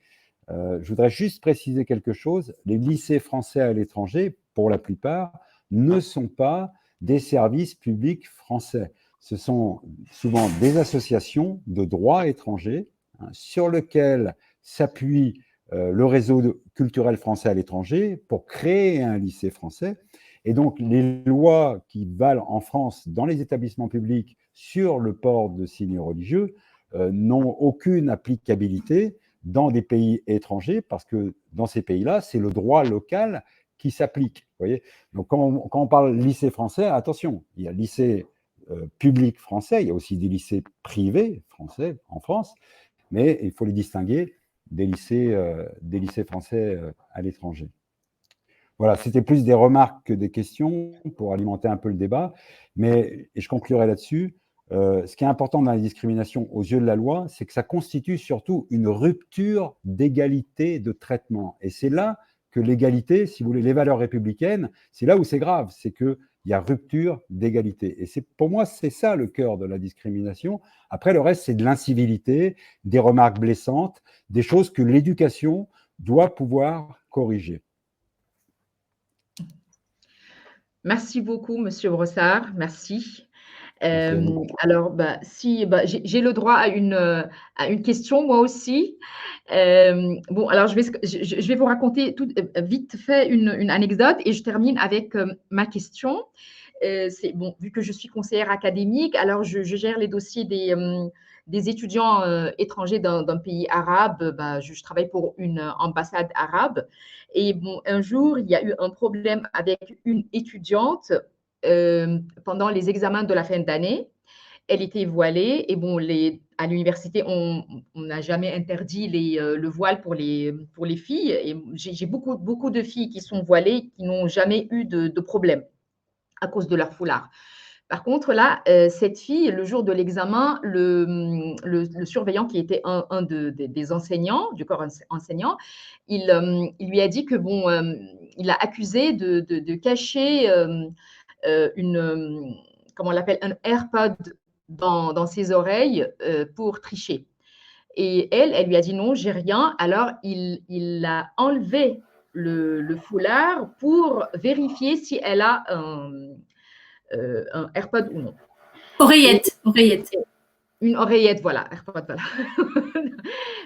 je voudrais juste préciser quelque chose. Les lycées français à l'étranger, pour la plupart, ne sont pas des services publics français. Ce sont souvent des associations de droit étranger sur lesquelles s'appuie le réseau culturel français à l'étranger pour créer un lycée français. Et donc, les lois qui valent en France dans les établissements publics sur le port de signes religieux n'ont aucune applicabilité dans des pays étrangers, parce que dans ces pays-là, c'est le droit local qui s'applique. Vous voyez ? Donc, quand on parle lycée français, attention, il y a lycée public français, il y a aussi des lycées privés français en France, mais il faut les distinguer des lycées français à l'étranger. Voilà, c'était plus des remarques que des questions pour alimenter un peu le débat, et je conclurai là-dessus. Ce qui est important dans la discrimination aux yeux de la loi, c'est que ça constitue surtout une rupture d'égalité de traitement. Et c'est là que l'égalité, si vous voulez, les valeurs républicaines, c'est là où c'est grave, c'est que il y a rupture d'égalité. Et pour moi, c'est ça le cœur de la discrimination. Après, le reste, c'est de l'incivilité, des remarques blessantes, des choses que l'éducation doit pouvoir corriger. Merci beaucoup, Monsieur Brossard. Merci. Merci à vous. Alors, j'ai le droit à une question, moi aussi. Bon, alors je vais vous raconter vite fait une anecdote et je termine avec ma question. Vu que je suis conseillère académique, alors je gère les dossiers des étudiants étrangers d'un pays arabe. Je travaille pour une ambassade arabe. Et bon, un jour, il y a eu un problème avec une étudiante pendant les examens de la fin d'année. Elle était voilée et bon, à l'université, on n'a jamais interdit le voile pour les filles. Et j'ai beaucoup de filles qui sont voilées qui n'ont jamais eu de problème à cause de leur foulard. Par contre, là, cette fille, le jour de l'examen, le surveillant qui était un des enseignants, du corps enseignant, il lui a dit que bon, il a accusé de cacher comment on l'appelle, un AirPod dans ses oreilles pour tricher. Et elle lui a dit non, j'ai rien. Alors, il a enlevé le foulard pour vérifier si elle a un AirPod ou non. Oreillette. Une oreillette, voilà. AirPod, voilà.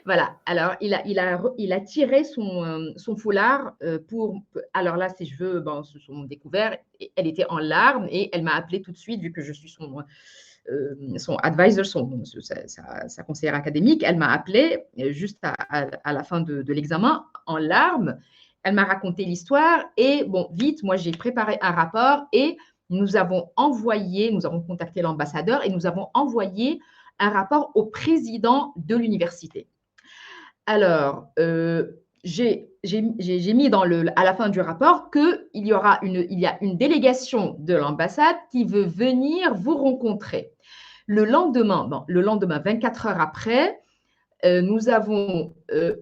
Voilà. Alors, il a tiré son foulard pour. Alors là, ses cheveux se sont découverts. Elle était en larmes et elle m'a appelé tout de suite, vu que je suis son advisor, sa conseillère académique. Elle m'a appelé juste à la fin de l'examen en larmes. Elle m'a raconté l'histoire et bon, vite, moi, j'ai préparé un rapport et nous avons contacté l'ambassadeur et nous avons envoyé un rapport au président de l'université. Alors, j'ai mis à la fin du rapport qu'il y a une délégation de l'ambassade qui veut venir vous rencontrer. Le lendemain, 24 heures après, nous avons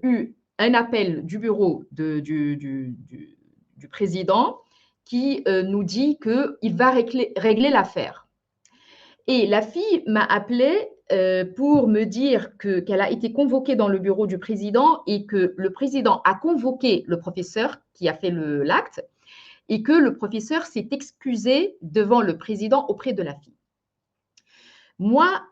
eu un appel du bureau du président qui nous dit qu'il va régler l'affaire. Et la fille m'a appelé pour me dire qu'elle a été convoquée dans le bureau du président et que le président a convoqué le professeur qui a fait l'acte et que le professeur s'est excusé devant le président auprès de la fille. Moi,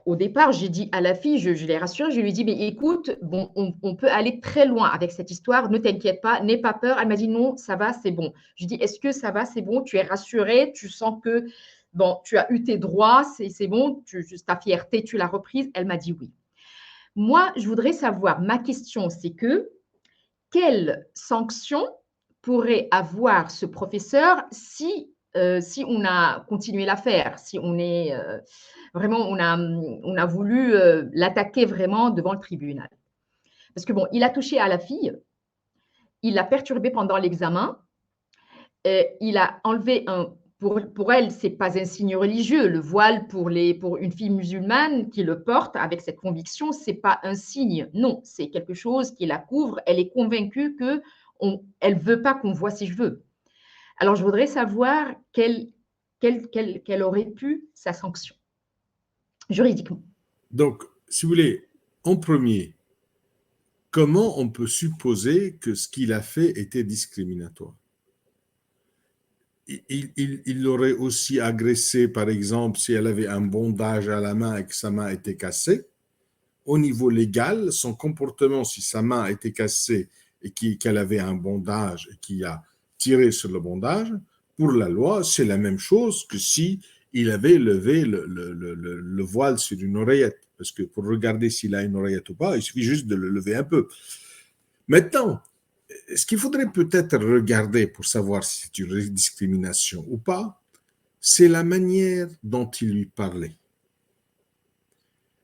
au départ, j'ai dit à la fille, je l'ai rassurée, je lui ai dit, mais écoute, bon, on peut aller très loin avec cette histoire, ne t'inquiète pas, n'aie pas peur. Elle m'a dit, non, ça va, c'est bon. Je lui ai dit, est-ce que ça va, c'est bon, tu es rassurée, tu sens que, bon, tu as eu tes droits, c'est bon, ta fierté, tu l'as reprise. Elle m'a dit oui. Moi, je voudrais savoir, ma question, c'est quelle sanction pourrait avoir ce professeur si on a continué l'affaire, si on est vraiment, on a voulu l'attaquer vraiment devant le tribunal. Parce que bon, il a touché à la fille, il l'a perturbée pendant l'examen, il a enlevé pour elle, c'est pas un signe religieux. Le voile pour une fille musulmane qui le porte avec cette conviction, c'est pas un signe. Non, c'est quelque chose qui la couvre. Elle est convaincue elle veut pas qu'on voit ses cheveux. Alors, je voudrais savoir quelle aurait pu sa sanction, juridiquement. Donc, si vous voulez, en premier, comment on peut supposer que ce qu'il a fait était discriminatoire? Il l'aurait aussi agressé, par exemple, si elle avait un bandage à la main et que sa main était cassée. Au niveau légal, son comportement, si sa main était cassée et qu'elle avait un bandage et qu'il a tiré sur le bandage, pour la loi, c'est la même chose que si il avait levé le voile sur une oreillette. Parce que pour regarder s'il a une oreillette ou pas, il suffit juste de le lever un peu. Maintenant, ce qu'il faudrait peut-être regarder pour savoir si c'est une discrimination ou pas, c'est la manière dont il lui parlait.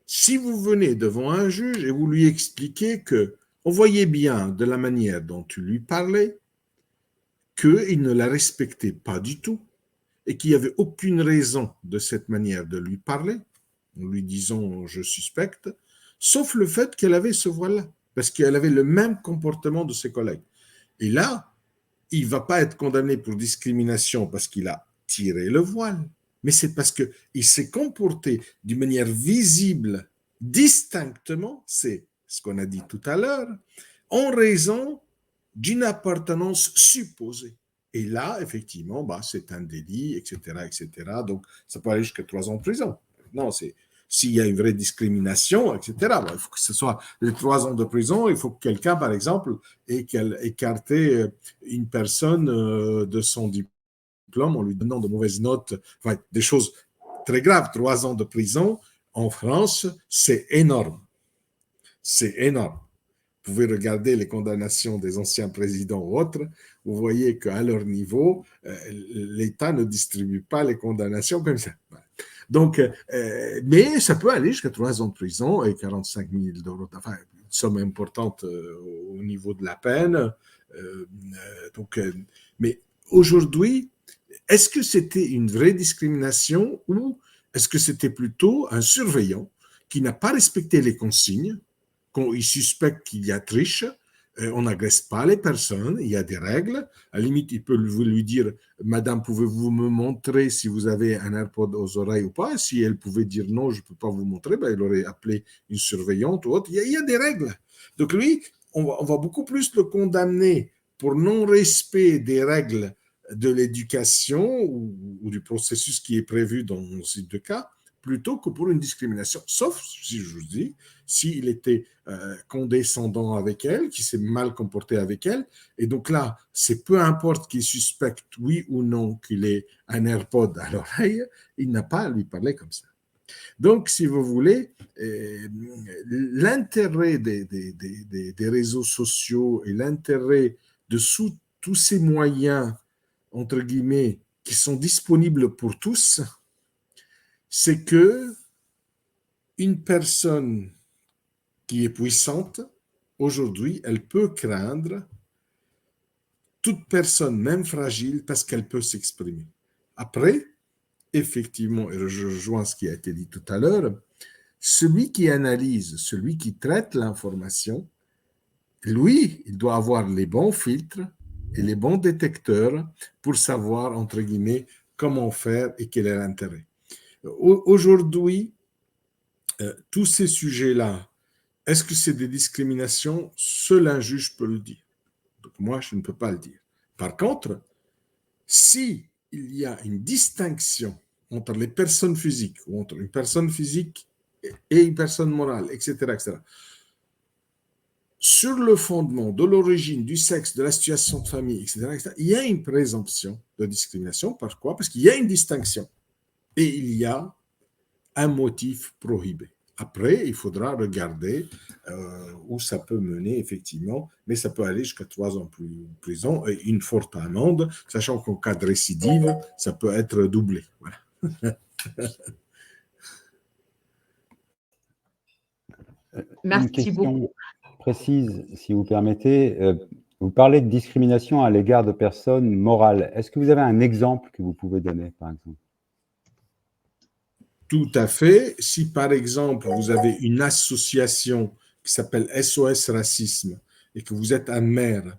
Si vous venez devant un juge et vous lui expliquez que on voyait bien de la manière dont il lui parlait qu'il ne la respectait pas du tout et qu'il n'y avait aucune raison de cette manière de lui parler, en lui disant « je suspecte », sauf le fait qu'elle avait ce voile-là, parce qu'elle avait le même comportement de ses collègues. Et là, il ne va pas être condamné pour discrimination parce qu'il a tiré le voile, mais c'est parce qu'il s'est comporté d'une manière visible, distinctement, c'est ce qu'on a dit tout à l'heure, en raison d'une appartenance supposée. Et là, effectivement, c'est un délit, etc., etc. Donc, ça peut aller jusqu'à 3 ans de prison. Non, s'il y a une vraie discrimination, etc., il faut que ce soit les 3 ans de prison. Il faut que quelqu'un, par exemple, ait écarté une personne de son diplôme en lui donnant de mauvaises notes, enfin, des choses très graves. 3 ans de prison en France, c'est énorme. C'est énorme. Vous pouvez regarder les condamnations des anciens présidents ou autres, vous voyez qu'à leur niveau, l'État ne distribue pas les condamnations comme ça. Donc, mais ça peut aller jusqu'à 3 ans de prison et 45 000 €, enfin, une somme importante au niveau de la peine. Mais aujourd'hui, est-ce que c'était une vraie discrimination ou est-ce que c'était plutôt un surveillant qui n'a pas respecté les consignes, quand il suspecte qu'il y a triche, on n'agresse pas les personnes, il y a des règles. À la limite, il peut lui dire « Madame, pouvez-vous me montrer si vous avez un AirPod aux oreilles ou pas ?» Si elle pouvait dire « Non, je ne peux pas vous montrer », il aurait appelé une surveillante ou autre. Il y a des règles. Donc lui, on va beaucoup plus le condamner pour non-respect des règles de l'éducation ou du processus qui est prévu dans ces 2 cas, plutôt que pour une discrimination. Sauf, si je vous dis, s'il était condescendant avec elle, qui s'est mal comporté avec elle, et donc là, c'est peu importe qu'il suspecte, oui ou non, qu'il ait un AirPod à l'oreille, il n'a pas à lui parler comme ça. Donc, si vous voulez, l'intérêt des réseaux sociaux et l'intérêt de tous ces moyens, entre guillemets, qui sont disponibles pour tous, c'est que une personne qui est puissante, aujourd'hui, elle peut craindre toute personne, même fragile, parce qu'elle peut s'exprimer. Après, effectivement, et je rejoins ce qui a été dit tout à l'heure, celui qui analyse, celui qui traite l'information, lui, il doit avoir les bons filtres et les bons détecteurs pour savoir, entre guillemets, comment faire et quel est l'intérêt. Aujourd'hui, tous ces sujets-là, est-ce que c'est des discriminations? Seul un juge peut le dire. Donc moi, je ne peux pas le dire. Par contre, si il y a une distinction entre les personnes physiques ou entre une personne physique et une personne morale, etc., etc., sur le fondement de l'origine, du sexe, de la situation de famille, etc., il y a une présomption de discrimination. Pourquoi? Parce qu'il y a une distinction et il y a un motif prohibé. Après, il faudra regarder où ça peut mener, effectivement, mais ça peut aller jusqu'à 3 ans de prison et une forte amende, sachant qu'en cas de récidive, ça peut être doublé. Voilà. Merci Une question beaucoup. précise, si vous permettez. Vous parlez de discrimination à l'égard de personnes morales. Est-ce que vous avez un exemple que vous pouvez donner, par exemple? Tout à fait. Si, par exemple, vous avez une association qui s'appelle SOS Racisme et que vous êtes un maire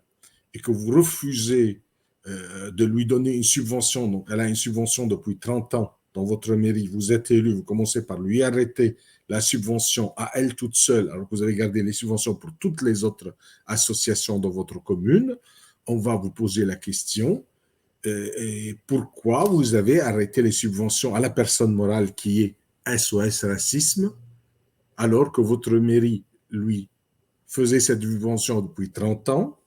et que vous refusez de lui donner une subvention, donc elle a une subvention depuis 30 ans dans votre mairie, vous êtes élu, vous commencez par lui arrêter la subvention à elle toute seule, alors que vous avez gardé les subventions pour toutes les autres associations dans votre commune, on va vous poser la question, et pourquoi vous avez arrêté les subventions à la personne morale qui est SOS Racisme, alors que votre mairie, lui, faisait cette subvention depuis 30 ans,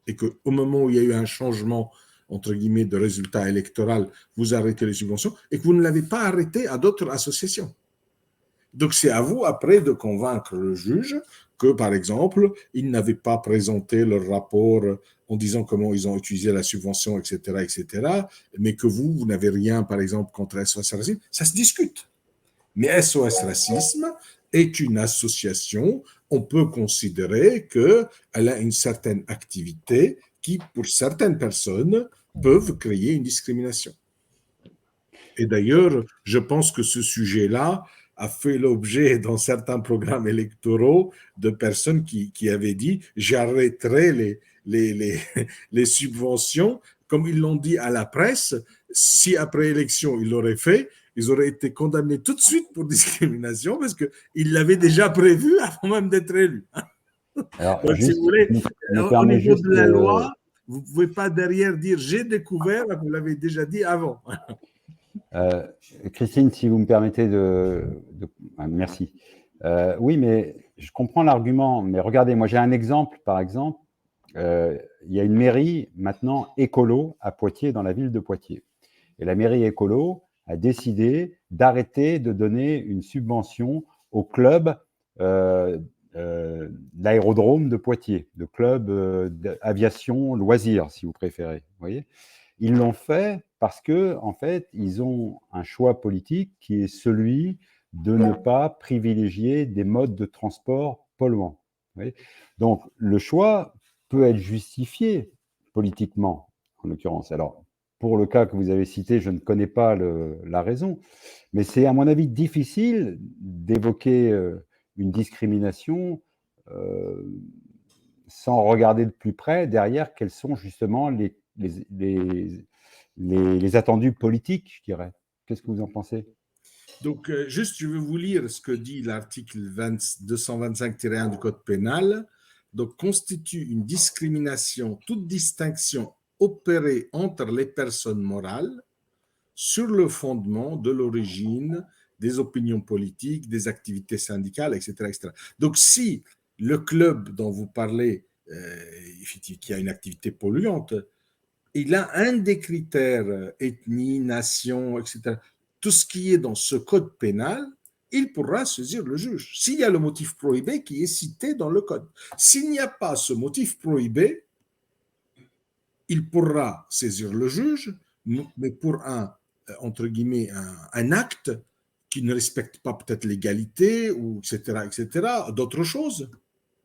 et qu'au moment où il y a eu un changement, entre guillemets, de résultat électoral, vous arrêtez les subventions, et que vous ne l'avez pas arrêté à d'autres associations. Donc, c'est à vous, après, de convaincre le juge que, par exemple, ils n'avaient pas présenté leur rapport en disant comment ils ont utilisé la subvention, etc., etc., mais que vous n'avez rien, par exemple, contre SOS Racisme. Ça se discute. Mais SOS Racisme est une association, on peut considérer qu'elle a une certaine activité qui, pour certaines personnes, peuvent créer une discrimination. Et d'ailleurs, je pense que ce sujet-là a fait l'objet dans certains programmes électoraux de personnes qui avaient dit « j'arrêterai les, les subventions, comme ils l'ont dit à la presse, si après élection ils l'auraient fait, ils auraient été condamnés tout de suite pour discrimination parce qu'ils l'avaient déjà prévu avant même d'être élus. Alors, Donc, si juste, vous voulez, me au permet niveau juste, de la loi, vous ne pouvez pas derrière dire j'ai découvert, vous l'avez déjà dit avant. Christine, si vous me permettez merci. Oui, mais je comprends l'argument, mais regardez, moi j'ai un exemple, par exemple, il y a une mairie maintenant écolo à Poitiers, dans la ville de Poitiers. Et la mairie écolo a décidé d'arrêter de donner une subvention au club l'aérodrome de Poitiers, le club d'aviation loisirs, si vous préférez. Vous voyez, ils l'ont fait parce que, en fait, ils ont un choix politique qui est celui de ne pas privilégier des modes de transport polluants. Vous voyez, donc, le choix peut être justifié politiquement, en l'occurrence. Alors, pour le cas que vous avez cité, je ne connais pas la raison, mais c'est, à mon avis, difficile d'évoquer une discrimination sans regarder de plus près derrière quels sont justement les attendus politiques, je dirais. Qu'est-ce que vous en pensez? Donc, juste, je vais vous lire ce que dit l'article 225-1 du Code pénal. Donc, constitue une discrimination, toute distinction opérée entre les personnes morales sur le fondement de l'origine, des opinions politiques, des activités syndicales, etc., etc. Donc, si le club dont vous parlez, qui a une activité polluante, il a un des critères, ethnie, nation, etc., tout ce qui est dans ce code pénal, il pourra saisir le juge. S'il y a le motif prohibé qui est cité dans le code. S'il n'y a pas ce motif prohibé, il pourra saisir le juge, mais pour entre guillemets, un acte qui ne respecte pas peut-être l'égalité, ou etc., etc., d'autres choses.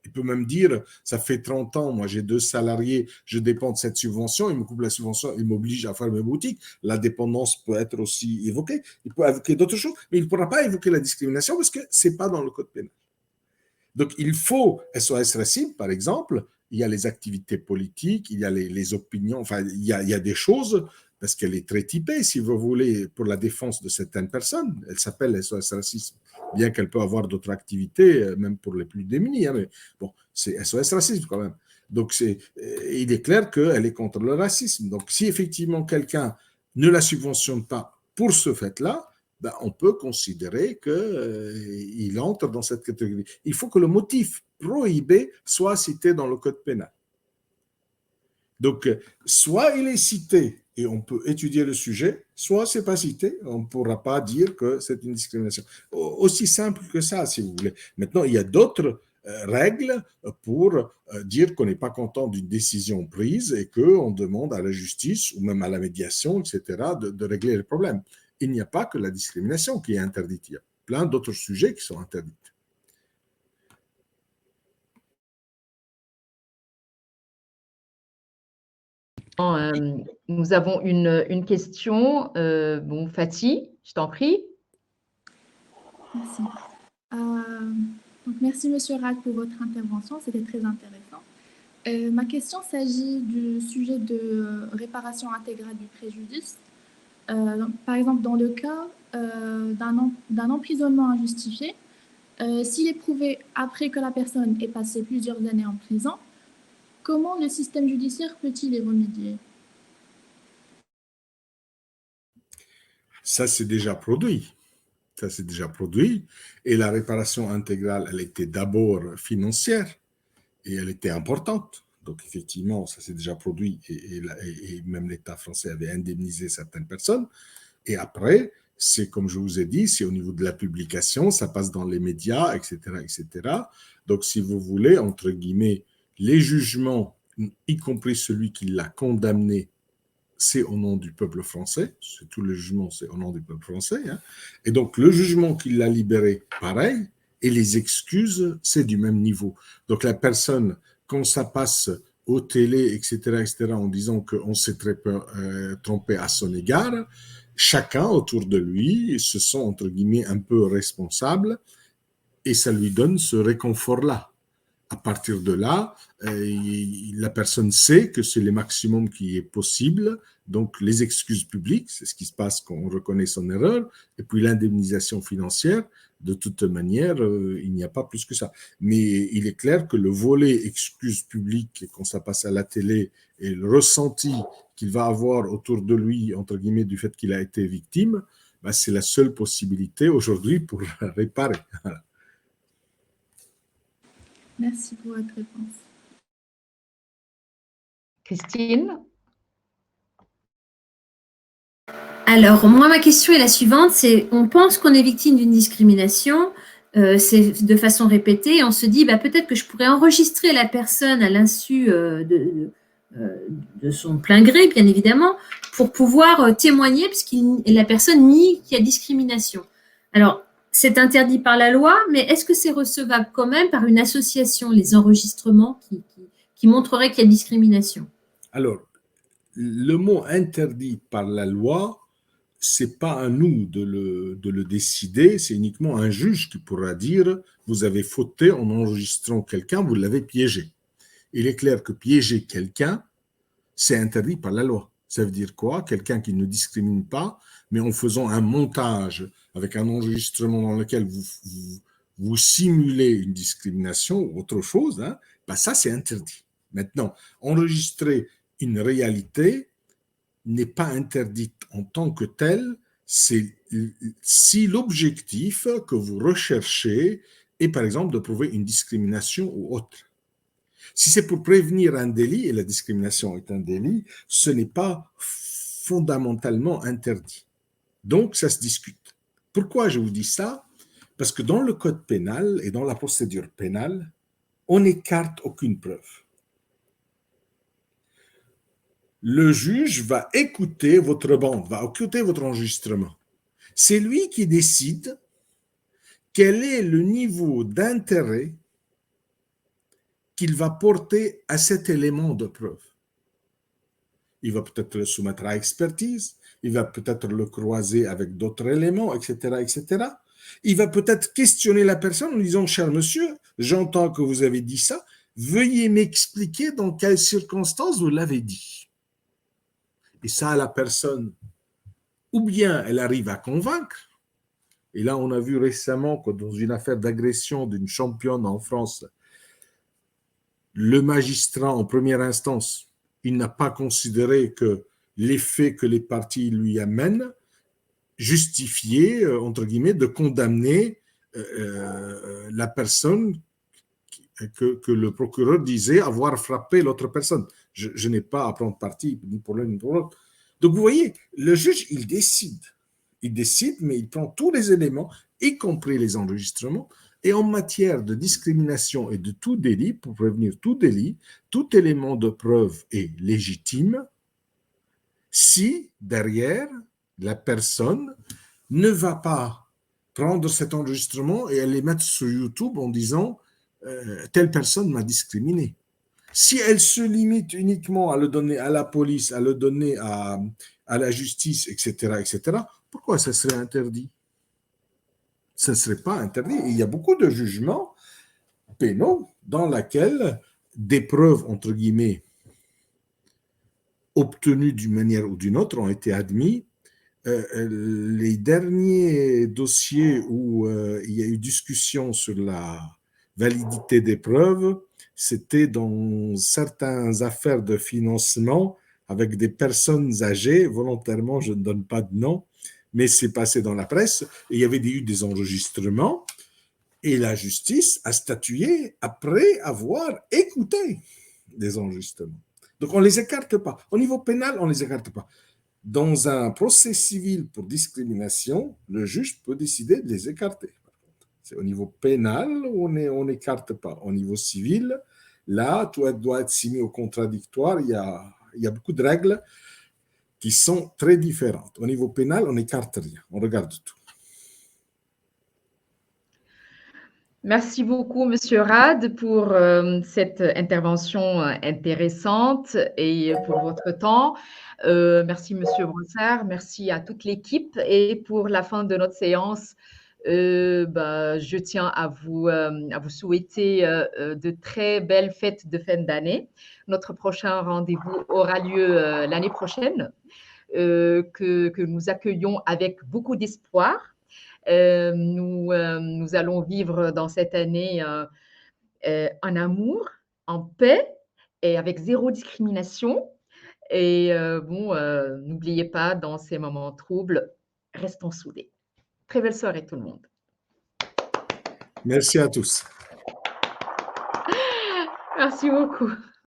Il peut même dire, ça fait 30 ans, moi j'ai 2 salariés, je dépends de cette subvention, il me coupe la subvention, il m'oblige à faire mes boutiques. La dépendance peut être aussi évoquée. Il peut évoquer d'autres choses, mais il ne pourra pas évoquer la discrimination parce que ce n'est pas dans le code pénal. Donc il faut, SOS Racisme, par exemple, il y a les activités politiques, il y a les opinions, enfin il y a des choses, parce qu'elle est très typée, si vous voulez, pour la défense de certaines personnes. Elle s'appelle SOS Racisme, bien qu'elle peut avoir d'autres activités, même pour les plus démunis, hein, mais bon, c'est SOS Racisme quand même. Donc il est clair qu'elle est contre le racisme. Donc si effectivement quelqu'un ne la subventionne pas pour ce fait-là, ben, on peut considérer qu'il entre dans cette catégorie. Il faut que le motif prohibé soit cité dans le code pénal. Donc, soit il est cité et on peut étudier le sujet, soit ce n'est pas cité, on ne pourra pas dire que c'est une discrimination. Aussi simple que ça, si vous voulez. Maintenant, il y a d'autres règles pour dire qu'on n'est pas content d'une décision prise et qu'on demande à la justice ou même à la médiation, etc., de régler le problème. Il n'y a pas que la discrimination qui est interdite, il y a plein d'autres sujets qui sont interdits. Nous avons une question. Bon, Fatih, je t'en prie. Merci. Donc merci, Monsieur Rack, pour votre intervention. C'était très intéressant. Ma question s'agit du sujet de réparation intégrale du préjudice. Par exemple, dans le cas d'un emprisonnement injustifié, s'il est prouvé après que la personne ait passé plusieurs années en prison, comment le système judiciaire peut-il y remédier? Ça, c'est déjà produit. Ça, c'est déjà produit. Et la réparation intégrale, elle était d'abord financière et elle était importante. Donc, effectivement, ça s'est déjà produit et même l'État français avait indemnisé certaines personnes. Et après, c'est comme je vous ai dit, c'est au niveau de la publication, ça passe dans les médias, etc., etc. Donc, si vous voulez, entre guillemets, les jugements, y compris celui qui l'a condamné, c'est au nom du peuple français. C'est tout le jugement, c'est au nom du peuple français. Hein. Et donc, le jugement qui l'a libéré, pareil. Et les excuses, c'est du même niveau. Donc, la personne, quand ça passe aux télé, etc., en disant qu'on s'est trompé à son égard, chacun autour de lui se sent, entre guillemets, un peu responsable et ça lui donne ce réconfort-là. À partir de là, la personne sait que c'est le maximum qui est possible. Donc, les excuses publiques, c'est ce qui se passe quand on reconnaît son erreur. Et puis, l'indemnisation financière, de toute manière, il n'y a pas plus que ça. Mais il est clair que le volet excuses publiques, quand ça passe à la télé, et le ressenti qu'il va avoir autour de lui, entre guillemets, du fait qu'il a été victime, ben, c'est la seule possibilité aujourd'hui pour réparer. Voilà. Merci pour votre réponse. Christine? Alors, moi, ma question est la suivante, c'est on pense qu'on est victime d'une discrimination, c'est de façon répétée, et on se dit, bah, peut-être que je pourrais enregistrer la personne à l'insu de son plein gré, bien évidemment, pour pouvoir témoigner, puisque la personne nie qu'il y a discrimination. Alors, c'est interdit par la loi, mais est-ce que c'est recevable quand même par une association, les enregistrements qui montreraient qu'il y a discrimination? Alors, le mot interdit par la loi, c'est pas à nous de le décider, c'est uniquement un juge qui pourra dire vous avez fauté en enregistrant quelqu'un, vous l'avez piégé. Il est clair que piéger quelqu'un, c'est interdit par la loi. Ça veut dire quoi? Quelqu'un qui ne discrimine pas, mais en faisant un montage avec un enregistrement dans lequel vous simulez une discrimination ou autre chose, hein, ben ça c'est interdit. Maintenant, enregistrer une réalité n'est pas interdite en tant que telle, c'est si l'objectif que vous recherchez est par exemple de prouver une discrimination ou autre. Si c'est pour prévenir un délit, et la discrimination est un délit, ce n'est pas fondamentalement interdit. Donc, ça se discute. Pourquoi je vous dis ça? Parce que dans le code pénal et dans la procédure pénale, on n'écarte aucune preuve. Le juge va écouter votre bande, va écouter votre enregistrement. C'est lui qui décide quel est le niveau d'intérêt qu'il va porter à cet élément de preuve. Il va peut-être le soumettre à expertise, il va peut-être le croiser avec d'autres éléments, etc., etc. Il va peut-être questionner la personne en disant « Cher monsieur, j'entends que vous avez dit ça, veuillez m'expliquer dans quelles circonstances vous l'avez dit. » Et ça, la personne, ou bien elle arrive à convaincre, et là on a vu récemment que dans une affaire d'agression d'une championne en France, le magistrat en première instance, il n'a pas considéré que les faits que les parties lui amènent justifiaient, entre guillemets, de condamner la personne que le procureur disait avoir frappé l'autre personne. Je n'ai pas à prendre parti ni pour l'un ni pour l'autre. Donc vous voyez, le juge, il décide. Il décide, mais il prend tous les éléments, y compris les enregistrements. Et en matière de discrimination et de tout délit, pour prévenir tout délit, tout élément de preuve est légitime si derrière, la personne ne va pas prendre cet enregistrement et aller mettre sur YouTube en disant telle personne m'a discriminé. Si elle se limite uniquement à le donner à la police, à le donner à la justice, etc., etc., pourquoi ça serait interdit? Ça ne serait pas interdit. Et il y a beaucoup de jugements pénaux dans lesquels des preuves, entre guillemets, obtenues d'une manière ou d'une autre ont été admis. Les derniers dossiers où il y a eu discussion sur la validité des preuves, c'était dans certaines affaires de financement avec des personnes âgées, volontairement je ne donne pas de nom, mais c'est passé dans la presse, et il y avait eu des enregistrements, et la justice a statué après avoir écouté des enregistrements. Donc on ne les écarte pas. Au niveau pénal, on ne les écarte pas. Dans un procès civil pour discrimination, le juge peut décider de les écarter. C'est au niveau pénal où on n'écarte pas. Au niveau civil, là, tout doit être soumis au contradictoire. Il y a beaucoup de règles qui sont très différentes. Au niveau pénal, on n'écarte rien. On regarde tout. Merci beaucoup, Monsieur Rad, pour cette intervention intéressante et pour votre temps. Merci, Monsieur Bronsard. Merci à toute l'équipe. Et pour la fin de notre séance, Je tiens à vous souhaiter de très belles fêtes de fin d'année. Notre prochain rendez-vous aura lieu l'année prochaine, que nous accueillons avec beaucoup d'espoir. Nous allons vivre dans cette année en amour, en paix et avec zéro discrimination. Et n'oubliez pas, dans ces moments troubles, restons soudés. Très belle soirée tout le monde. Merci à tous. Merci beaucoup.